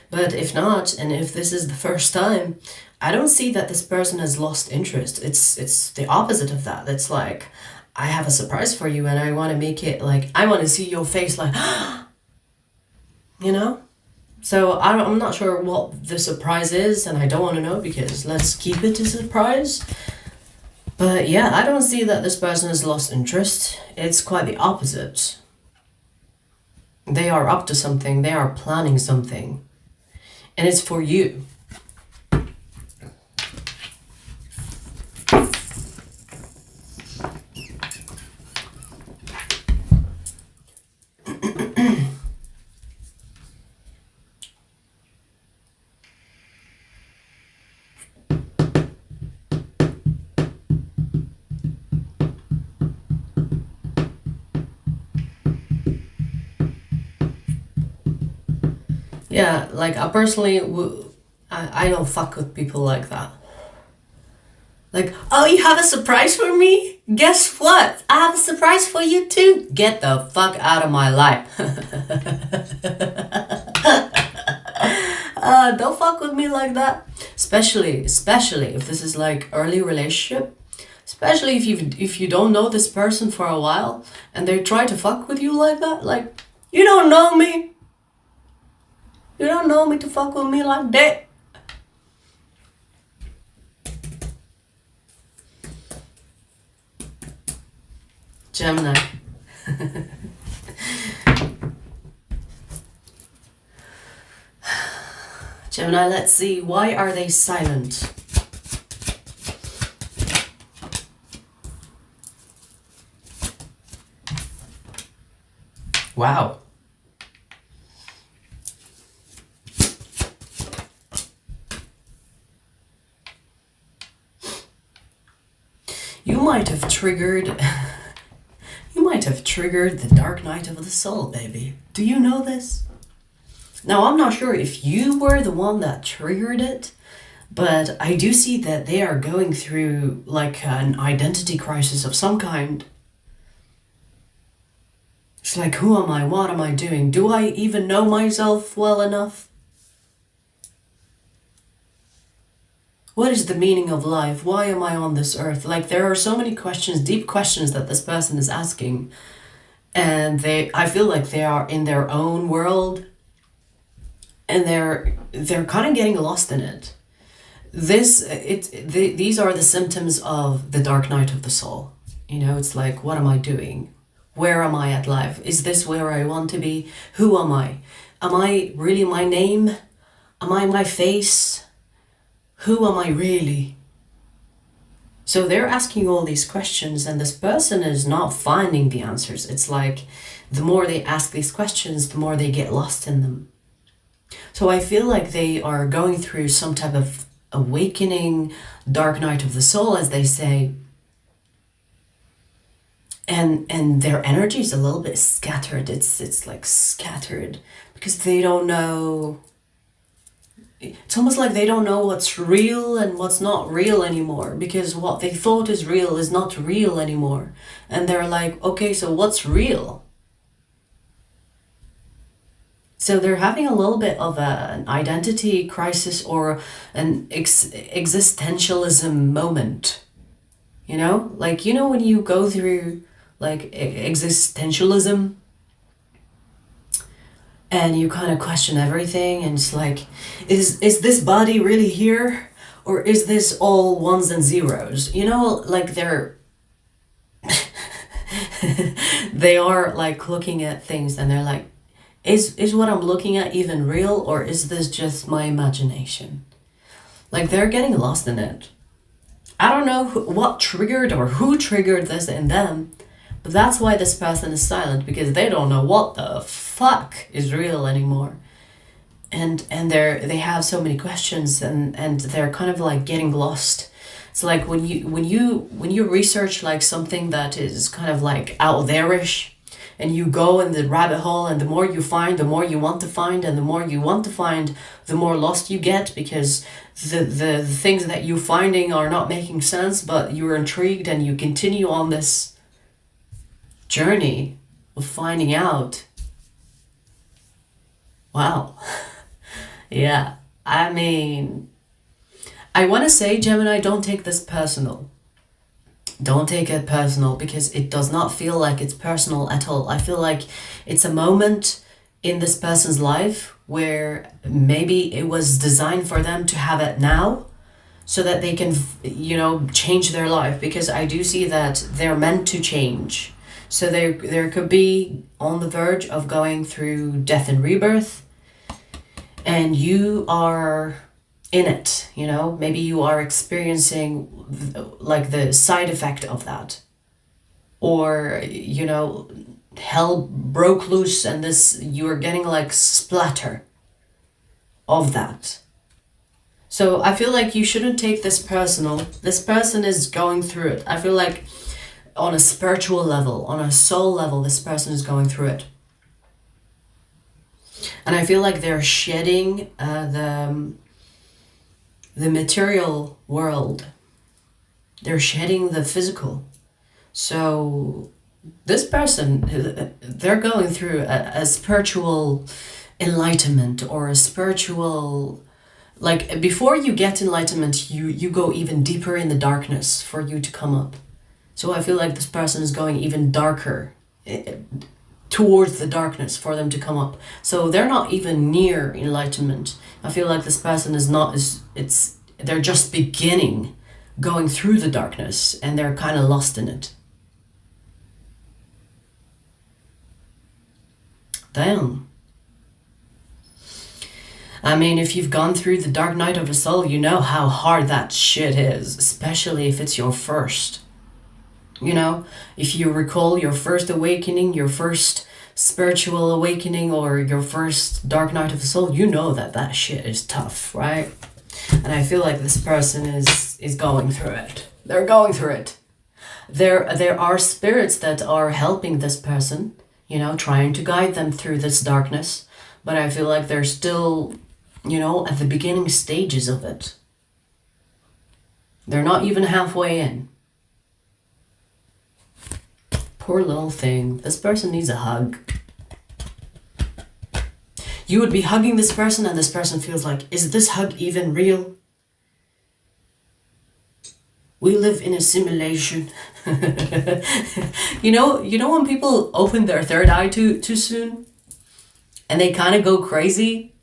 But if not, and if this is the first time, I don't see that this person has lost interest. It's the opposite of that. It's like, I have a surprise for you, and I want to make it like, I want to see your face like, you know? So I'm not sure what the surprise is, and I don't want to know, because let's keep it a surprise. But yeah, I don't see that this person has lost interest. It's quite the opposite. They are up to something. They are planning something. And it's for you. Yeah, like I personally, I don't fuck with people like that. Like, "Oh, you have a surprise for me? Guess what? I have a surprise for you too. Get the fuck out of my life." Don't fuck with me like that. Especially if this is like early relationship. Especially if you don't know this person for a while and they try to fuck with you like that. Like, you don't know me. You don't know me to fuck with me like that. Gemini. Gemini, let's see. Why are they silent? Wow. You might have triggered the dark night of the soul, baby. Do you know this? Now, I'm not sure if you were the one that triggered it, but I do see that they are going through like an identity crisis of some kind. It's like, who am I? What am I doing? Do I even know myself well enough? What is the meaning of life? Why am I on this earth? Like, there are so many questions, deep questions that this person is asking. And I feel like they are in their own world, and they're kind of getting lost in it. These are the symptoms of the dark night of the soul. You know, it's like, what am I doing? Where am I at life? Is this where I want to be? Who am I? Am I really my name? Am I my face? Who am I really? So they're asking all these questions, and this person is not finding the answers. It's like, the more they ask these questions, the more they get lost in them. So I feel like they are going through some type of awakening, dark night of the soul, as they say. And their energy is a little bit scattered. It's like scattered because they don't know it's almost like they don't know what's real and what's not real anymore, because what they thought is real is not real anymore. And they're like, okay, so what's real? So they're having a little bit of an identity crisis or an existentialism moment. You know, like, you know, when you go through like existentialism and you kind of question everything, and it's like, is this body really here, or is this all ones and zeros? You know, like they're they are like looking at things and they're like, is what I'm looking at even real, or is this just my imagination? Like they're getting lost in it. I don't know what triggered or who triggered this in them, but that's why this person is silent, because they don't know what the fuck is real anymore. And they have so many questions, and they're kind of like getting lost. It's like when you research like something that is kind of like out there-ish, and you go in the rabbit hole, and the more you find, the more you want to find, and the more you want to find, the more lost you get, because the things that you're finding are not making sense, but you're intrigued and you continue on this journey of finding out. Wow. Yeah, I mean, I want to say, Gemini, don't take this personal. Don't take it personal, because it does not feel like it's personal at all. I feel like it's a moment in this person's life where maybe it was designed for them to have it now, so that they can, you know, change their life, because I do see that they're meant to change. So there could be on the verge of going through death and rebirth, and you are in it, you know, maybe you are experiencing like the side effect of that, or, you know, hell broke loose and this, you are getting like splatter of that. So I feel like you shouldn't take this personal. This person is going through it. I feel like on a spiritual level, on a soul level, this person is going through it. And I feel like they're shedding the material world. They're shedding the physical. So this person, they're going through a spiritual enlightenment, or a spiritual, like before you get enlightenment, you go even deeper in the darkness for you to come up. So I feel like this person is going even darker, towards the darkness for them to come up. So they're not even near enlightenment. I feel like this person is not, they're just beginning going through the darkness, and they're kind of lost in it. Damn. I mean, if you've gone through the dark night of the soul, you know how hard that shit is, especially if it's your first. You know, if you recall your first awakening, your first spiritual awakening, or your first dark night of the soul, you know that that shit is tough, right? And I feel like this person is going through it. They're going through it. There are spirits that are helping this person, you know, trying to guide them through this darkness. But I feel like they're still, you know, at the beginning stages of it. They're not even halfway in. Poor little thing. This person needs a hug. You would be hugging this person, and this person feels like, is this hug even real? We live in a simulation. You know when people open their third eye too soon, and they kind of go crazy?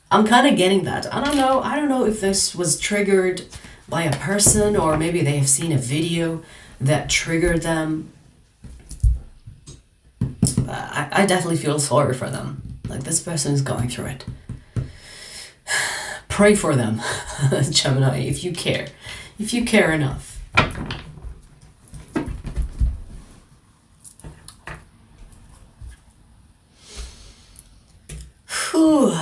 I'm kind of getting that. I don't know if this was triggered by a person, or maybe they have seen a video that triggered them. I definitely feel sorry for them. Like, this person is going through it. Pray for them, Gemini, if you care. If you care enough. Whew.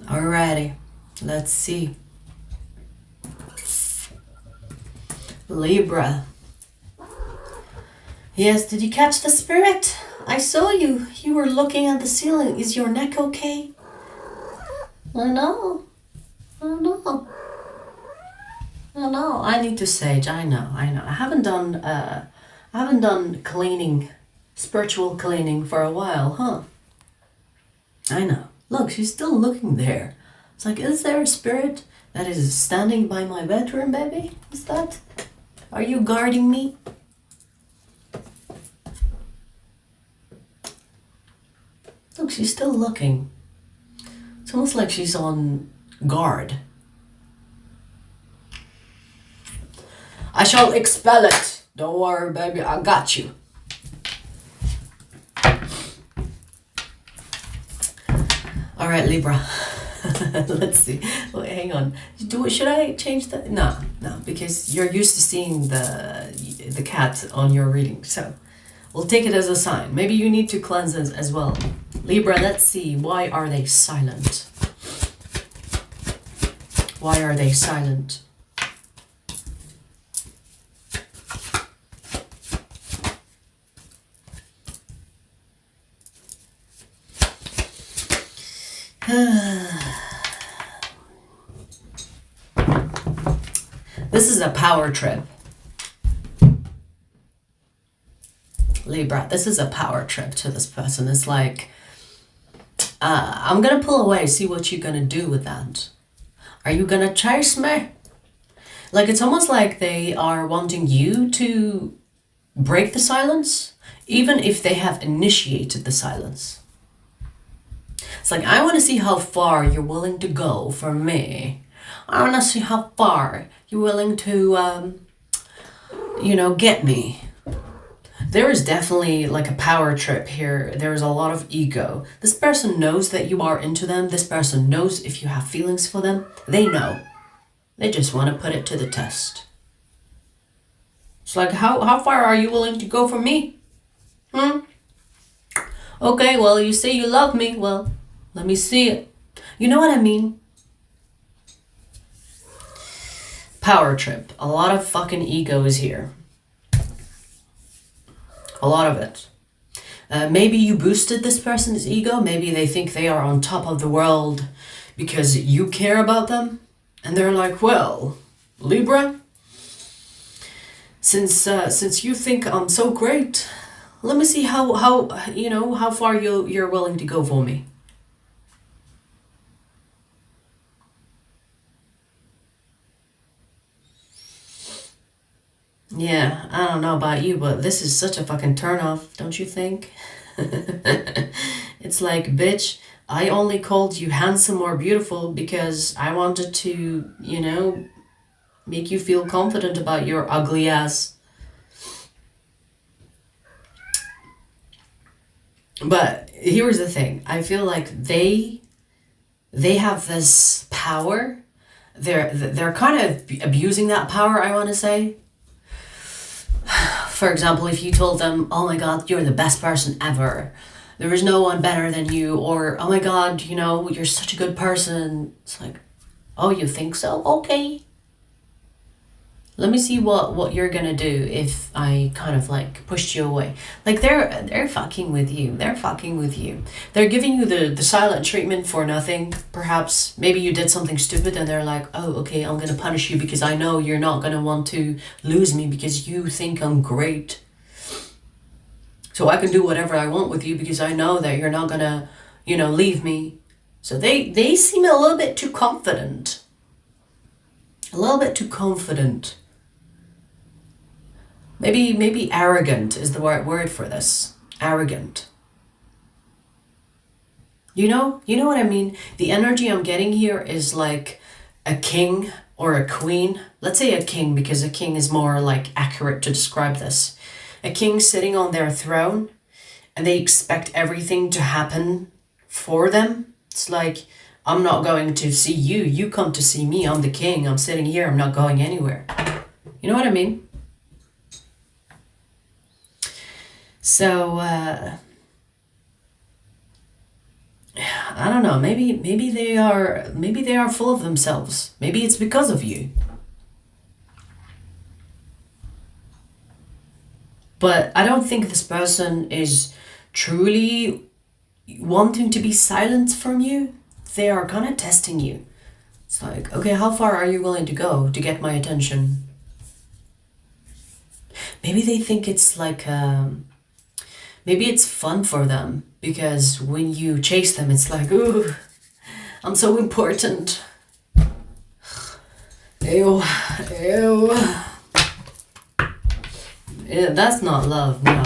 Alrighty, let's see. Libra. Yes, did you catch the spirit? I saw you. You were looking at the ceiling. Is your neck okay? I know. I know. I know. I need to sage. I know. I haven't done cleaning, spiritual cleaning for a while, huh? I know. Look, she's still looking there. It's like, is there a spirit that is standing by my bedroom, baby? Is that? Are you guarding me? Look, she's still looking. It's almost like she's on guard. I shall expel it. Don't worry, baby. I got you. All right, Libra. Let's see. Wait, hang on. Should I change that? No, because you're used to seeing the cat on your reading. So we'll take it as a sign. Maybe you need to cleanse as well. Libra, let's see. Why are they silent? Why are they silent? This is a power trip. Libra, this is a power trip to this person. It's like, I'm gonna pull away, see what you're gonna do with that. Are you gonna chase me? Like, it's almost like they are wanting you to break the silence, even if they have initiated the silence. It's like, I want to see how far you're willing to go for me. I want to see how far you're willing to, get me. There is definitely like a power trip here. There is a lot of ego. This person knows that you are into them. This person knows if you have feelings for them. They know. They just want to put it to the test. It's like, how far are you willing to go for me? Okay, well, you say you love me. Well, let me see it. You know what I mean? Power trip. A lot of fucking ego is here. A lot of it. Maybe you boosted this person's ego. Maybe they think they are on top of the world because you care about them. And they're like, well, Libra, since you think I'm so great, let me see how far you're willing to go for me. Yeah, I don't know about you, but this is such a fucking turnoff, don't you think? It's like, bitch, I only called you handsome or beautiful because I wanted to, make you feel confident about your ugly ass. But here's the thing. I feel like they have this power. They're kind of abusing that power, I want to say. For example, if you told them, oh my god, you're the best person ever, there is no one better than you, or oh my god, you're such a good person. It's like, oh, you think so? Okay. Let me see what you're gonna do if I kind of like pushed you away. Like they're fucking with you. They're fucking with you. They're giving you the silent treatment for nothing. Perhaps maybe you did something stupid and they're like, oh, okay, I'm gonna punish you because I know you're not gonna want to lose me because you think I'm great. So I can do whatever I want with you because I know that you're not gonna, leave me. So they seem a little bit too confident. A little bit too confident. Maybe arrogant is the right word for this. Arrogant. You know what I mean? The energy I'm getting here is like a king or a queen. Let's say a king because a king is more like accurate to describe this. A king sitting on their throne and they expect everything to happen for them. It's like, I'm not going to see you. You come to see me. I'm the king. I'm sitting here. I'm not going anywhere. You know what I mean? So, I don't know, maybe they are full of themselves. Maybe it's because of you. But I don't think this person is truly wanting to be silent from you. They are kind of testing you. It's like, okay, how far are you willing to go to get my attention? Maybe they think it's like, maybe it's fun for them, because when you chase them, it's like, ooh, I'm so important. Ew, ew. Yeah, that's not love, no.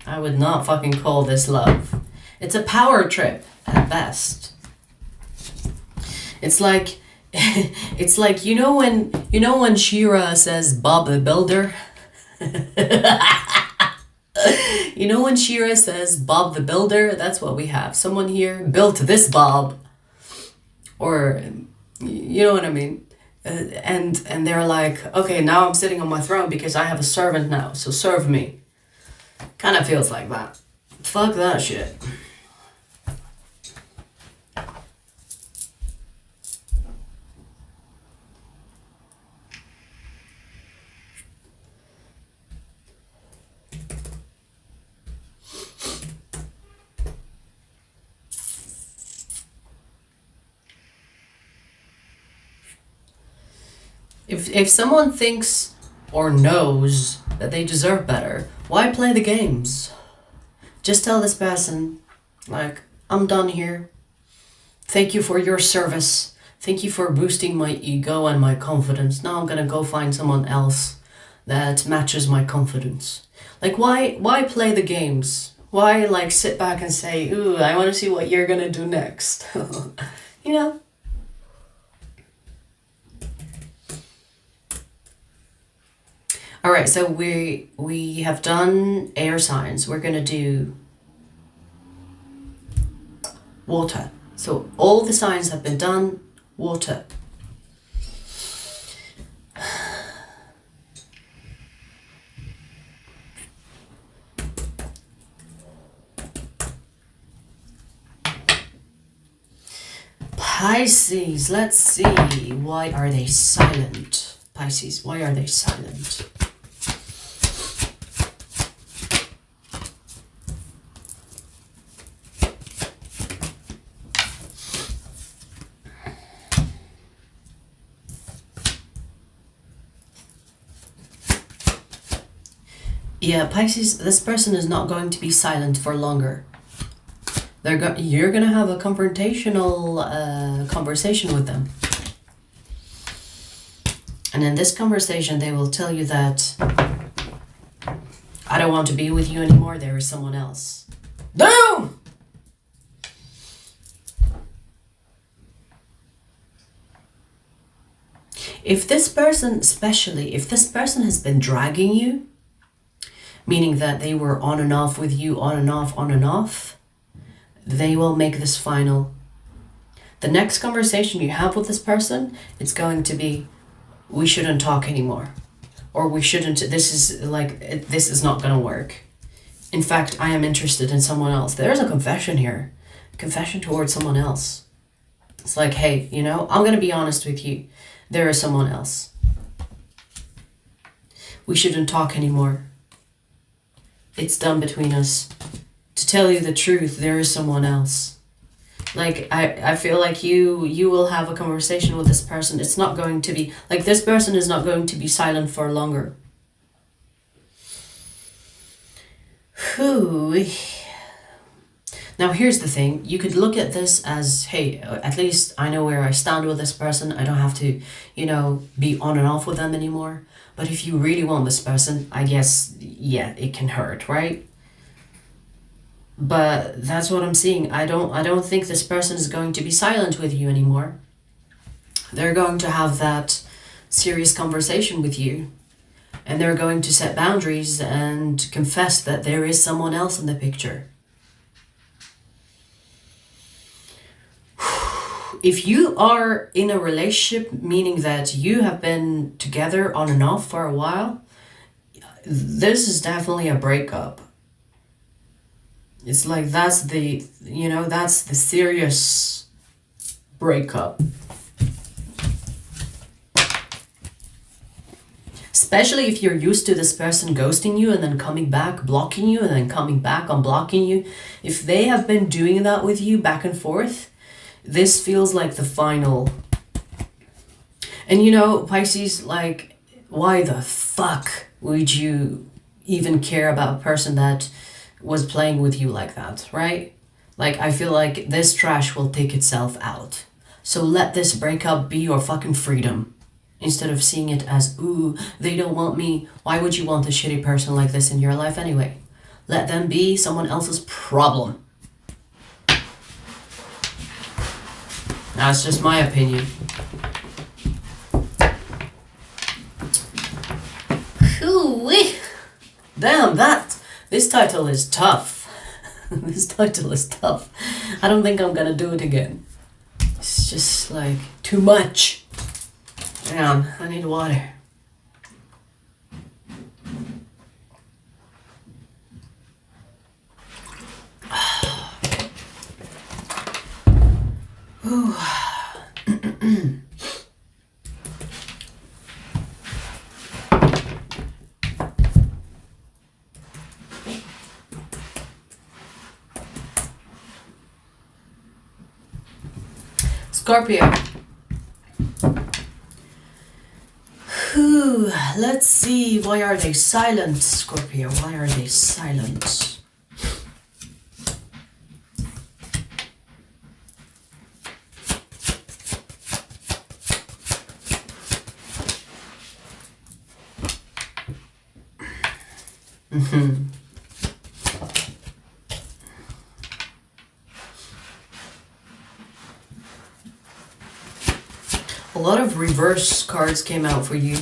I would not fucking call this love. It's a power trip at best. It's like, it's like, you know when Shira says Bob the Builder? You know when Shira says Bob the Builder? That's what we have. Someone here built this Bob. Or, you know what I mean? And they're like, okay, now I'm sitting on my throne because I have a servant now, so serve me. Kind of feels like that. Fuck that shit. If someone thinks or knows that they deserve better, why play the games? Just tell this person, like, I'm done here. Thank you for your service. Thank you for boosting my ego and my confidence. Now I'm gonna go find someone else that matches my confidence. Like, why play the games? Why, like, sit back and say, ooh, I want to see what you're gonna do next? You know? All right, so we have done air signs. We're gonna do water. So all the signs have been done. Water. Pisces, let's see. Why are they silent? Pisces, why are they silent? Yeah, Pisces, this person is not going to be silent for longer. You're gonna have a confrontational conversation with them. And in this conversation, they will tell you that I don't want to be with you anymore, there is someone else. No! If this person, especially, if this person has been dragging you, meaning that they were on and off with you, on and off, they will make this final. The next conversation you have with this person, it's going to be, we shouldn't talk anymore. Or we shouldn't, this is not gonna work. In fact, I am interested in someone else. There's a confession here. Confession towards someone else. It's like, hey, you know, I'm gonna be honest with you. There is someone else. We shouldn't talk anymore. It's done between us. To tell you the truth, there is someone else. Like, I feel like you will have a conversation with this person. It's not going to be, like, this person is not going to be silent for longer. Whew. Now, here's the thing. You could look at this as, hey, at least I know where I stand with this person. I don't have to, you know, be on and off with them anymore. But if you really want this person, I guess, yeah, it can hurt, right? But that's what I'm seeing. I don't think this person is going to be silent with you anymore. They're going to have that serious conversation with you. And they're going to set boundaries and confess that there is someone else in the picture. If you are in a relationship, meaning that you have been together on and off for a while, this is definitely a breakup. It's like that's the, that's the serious breakup. Especially if you're used to this person ghosting you and then coming back, blocking you, and then coming back, unblocking you. If they have been doing that with you back and forth, this feels like the final. And Pisces, like, why the fuck would you even care about a person that was playing with you like that, right? Like, I feel like this trash will take itself out. So let this breakup be your fucking freedom. Instead of seeing it as, ooh, they don't want me. Why would you want a shitty person like this in your life anyway? Let them be someone else's problem. That's just my opinion. Ooh-wee. Damn, this title is tough. This title is tough. I don't think I'm gonna do it again. It's just like too much. Damn, I need water. Scorpio. Let's see, why are they silent, Scorpio? Why are they silent? A lot of reverse cards came out for you.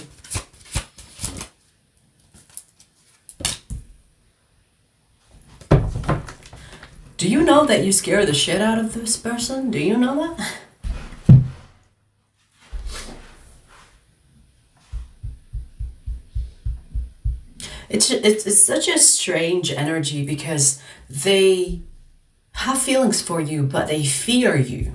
Do you know that you scare the shit out of this person? Do you know that? It's such a strange energy because they have feelings for you, but they fear you.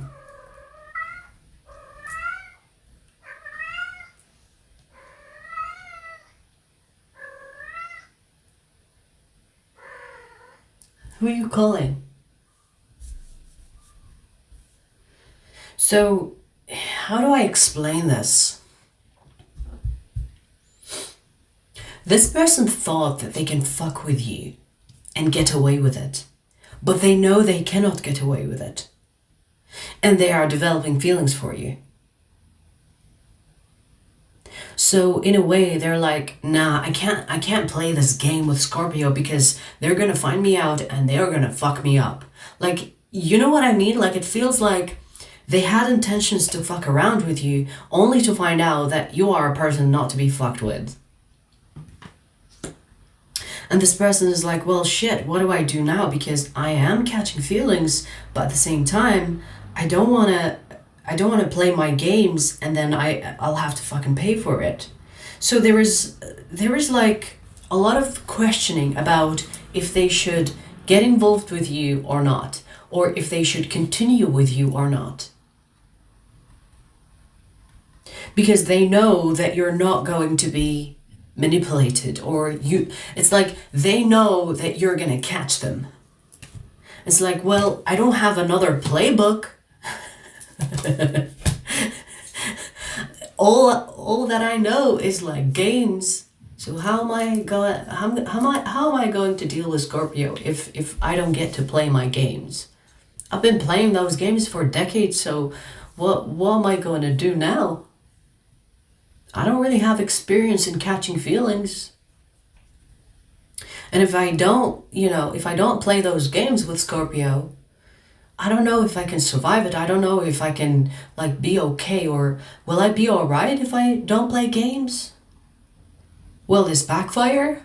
Who are you calling? So, how do I explain this? This person thought that they can fuck with you and get away with it, but they know they cannot get away with it. And they are developing feelings for you. So in a way, they're like, nah, I can't play this game with Scorpio because they're gonna find me out and they're gonna fuck me up. Like, you know what I mean? Like, it feels like they had intentions to fuck around with you only to find out that you are a person not to be fucked with. And this person is like, well, shit, what do I do now? Because I am catching feelings, but at the same time, I don't want to play my games and then I'll have to fucking pay for it. So there is like a lot of questioning about if they should get involved with you or not, or if they should continue with you or not. Because they know that you're not going to be manipulated, or it's like they know that you're gonna catch them. It's like, well, I don't have another playbook. all that I know is like games. So how am I going to deal with Scorpio if I don't get to play my games? I've been playing those games for decades, so what am I going to do now? I don't really have experience in catching feelings. And if I don't play those games with Scorpio, I don't know if I can survive it. I don't know if I can like be okay, or will I be all right if I don't play games? Will this backfire?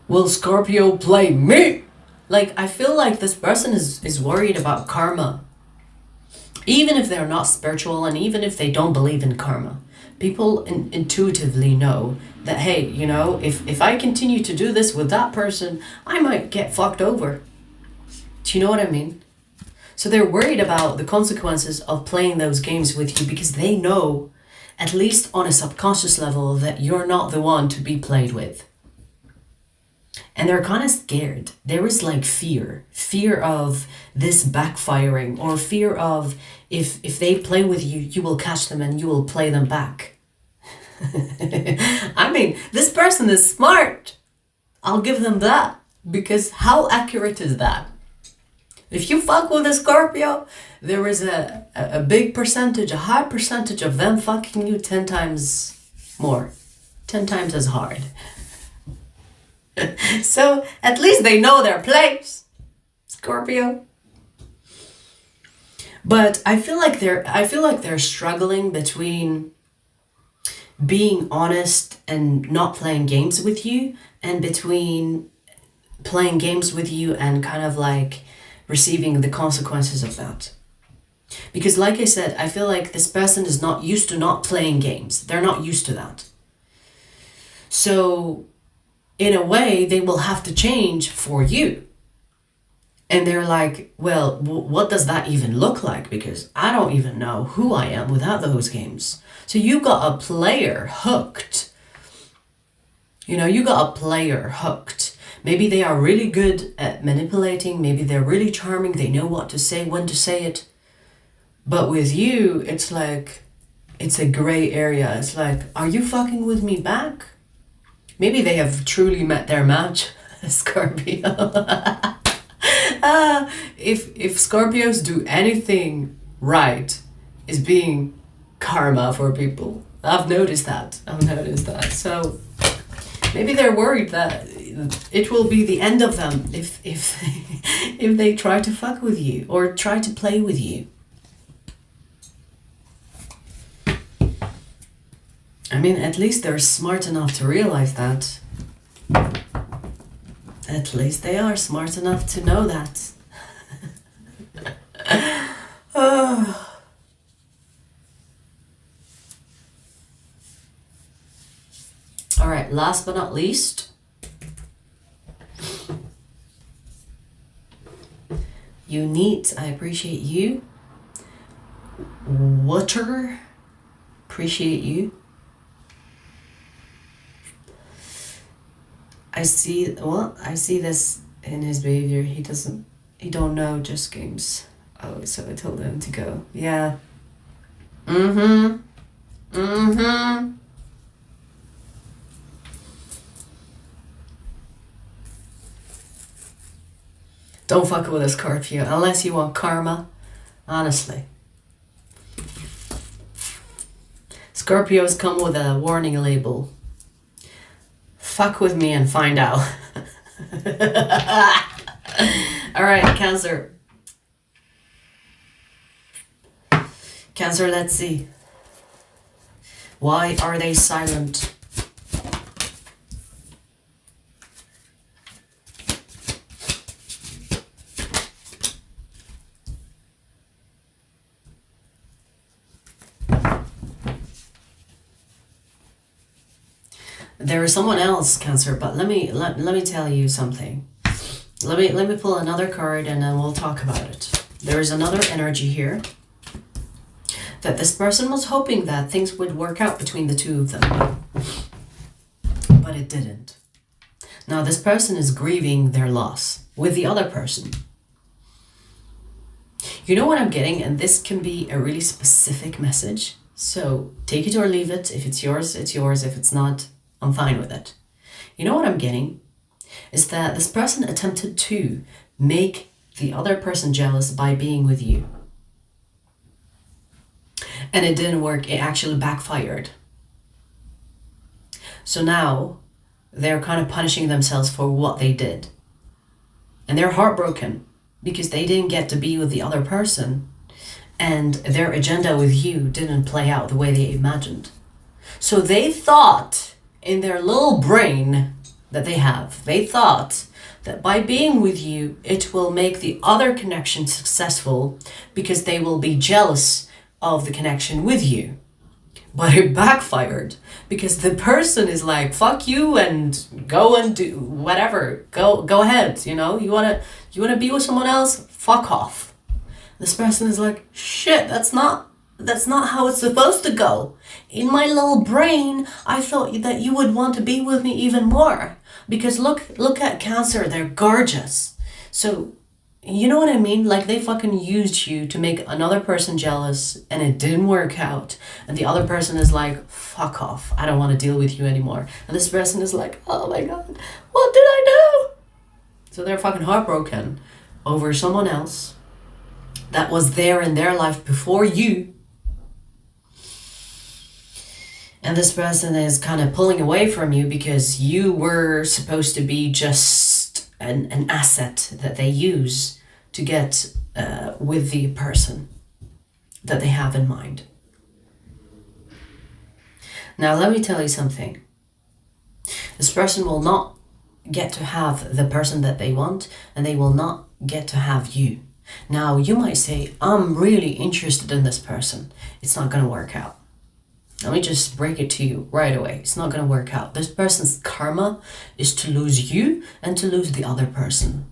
Will Scorpio play me? Like, I feel like this person is worried about karma. Even if they're not spiritual and even if they don't believe in karma, people intuitively know that, hey, if I continue to do this with that person, I might get fucked over. Do you know what I mean? So they're worried about the consequences of playing those games with you because they know, at least on a subconscious level, that you're not the one to be played with. And they're kind of scared. There is like fear of this backfiring, or fear of if they play with you, you will catch them and you will play them back. I mean, this person is smart. I'll give them that, because how accurate is that? If you fuck with a Scorpio, there is a big percentage, a high percentage of them fucking you 10 times more, 10 times as hard. So at least they know their place, Scorpio. But I feel like they're struggling between being honest and not playing games with you, and between playing games with you and kind of like receiving the consequences of that. Because like I said, I feel like this person is not used to not playing games. They're not used to that. So in a way, they will have to change for you. And they're like, well, what does that even look like? Because I don't even know who I am without those games. So you got a player hooked. You know, you got a player hooked. Maybe they are really good at manipulating. Maybe they're really charming. They know what to say, when to say it. But with you, it's like, it's a gray area. It's like, are you fucking with me back? Maybe they have truly met their match, Scorpio. If Scorpios do anything right, is being karma for people. I've noticed that. So maybe they're worried that it will be the end of them if if they try to fuck with you or try to play with you. I mean, at least they're smart enough to realize that. At least they are smart enough to know that. Oh. All right, last but not least, you need, I appreciate you. Water, appreciate you. I see this in his behavior. He don't know just games. Oh, so I told him to go. Yeah. Don't fuck with a Scorpio unless you want karma. Honestly. Scorpios come with a warning label. Fuck with me and find out. All right, Cancer. Cancer, let's see. Why are they silent? There is someone else, Cancer, but let me tell you something. Let me pull another card and then we'll talk about it. There is another energy here that this person was hoping that things would work out between the two of them, but it didn't. Now this person is grieving their loss with the other person. You know what I'm getting, and this can be a really specific message, so take it or leave it. If it's yours, it's yours. If it's not, I'm fine with it. You know what I'm getting is that this person attempted to make the other person jealous by being with you. And it didn't work. It actually backfired. So now they're kind of punishing themselves for what they did. And they're heartbroken because they didn't get to be with the other person. And their agenda with you didn't play out the way they imagined. So they thought, in their little brain that they thought that by being with you, it will make the other connection successful because they will be jealous of the connection with you. But it backfired because the person is like, fuck you and go and do whatever. Go ahead, you know? You You want to be with someone else? Fuck off. This person is like, shit, that's not how it's supposed to go. In my little brain, I thought that you would want to be with me even more. Because look at Cancer, they're gorgeous. So, you know what I mean? Like, they fucking used you to make another person jealous and it didn't work out. And the other person is like, fuck off. I don't want to deal with you anymore. And this person is like, oh my God, what did I do? So they're fucking heartbroken over someone else that was there in their life before you. And this person is kind of pulling away from you because you were supposed to be just an asset that they use to get with the person that they have in mind. Now, let me tell you something. This person will not get to have the person that they want, and they will not get to have you. Now, you might say, I'm really interested in this person. It's not going to work out. Let me just break it to you right away. It's not going to work out. This person's karma is to lose you and to lose the other person.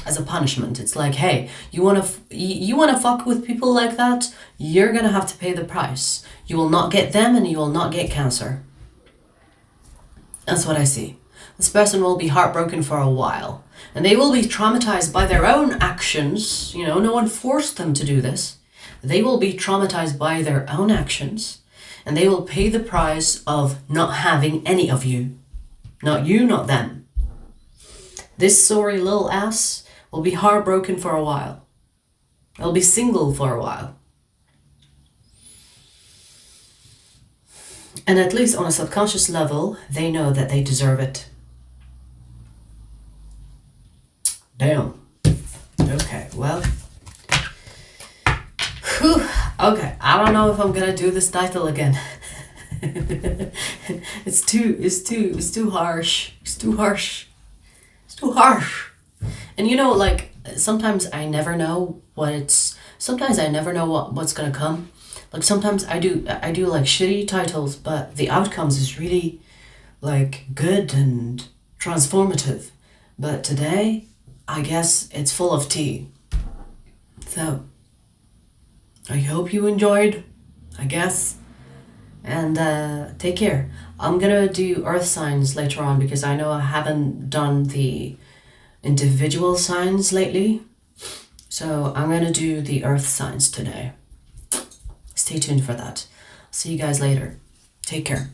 As a punishment, it's like, hey, you want to fuck with people like that? You're going to have to pay the price. You will not get them and you will not get Cancer. That's what I see. This person will be heartbroken for a while. And they will be traumatized by their own actions. You know, no one forced them to do this. They will be traumatized by their own actions. And they will pay the price of not having any of you. Not you, not them. This sorry little ass will be heartbroken for a while. They'll be single for a while. And at least on a subconscious level, they know that they deserve it. Damn. Okay, well. Whew. Okay, I don't know if I'm gonna do this title again. It's too harsh. It's too harsh. And you know, like, sometimes I never know what's gonna come. Like, sometimes I do like shitty titles, but the outcomes is really like good and transformative. But today, I guess it's full of tea. So, I hope you enjoyed, I guess. And take care. I'm gonna do earth signs later on because I know I haven't done the individual signs lately. So I'm gonna do the earth signs today. Stay tuned for that. See you guys later. Take care.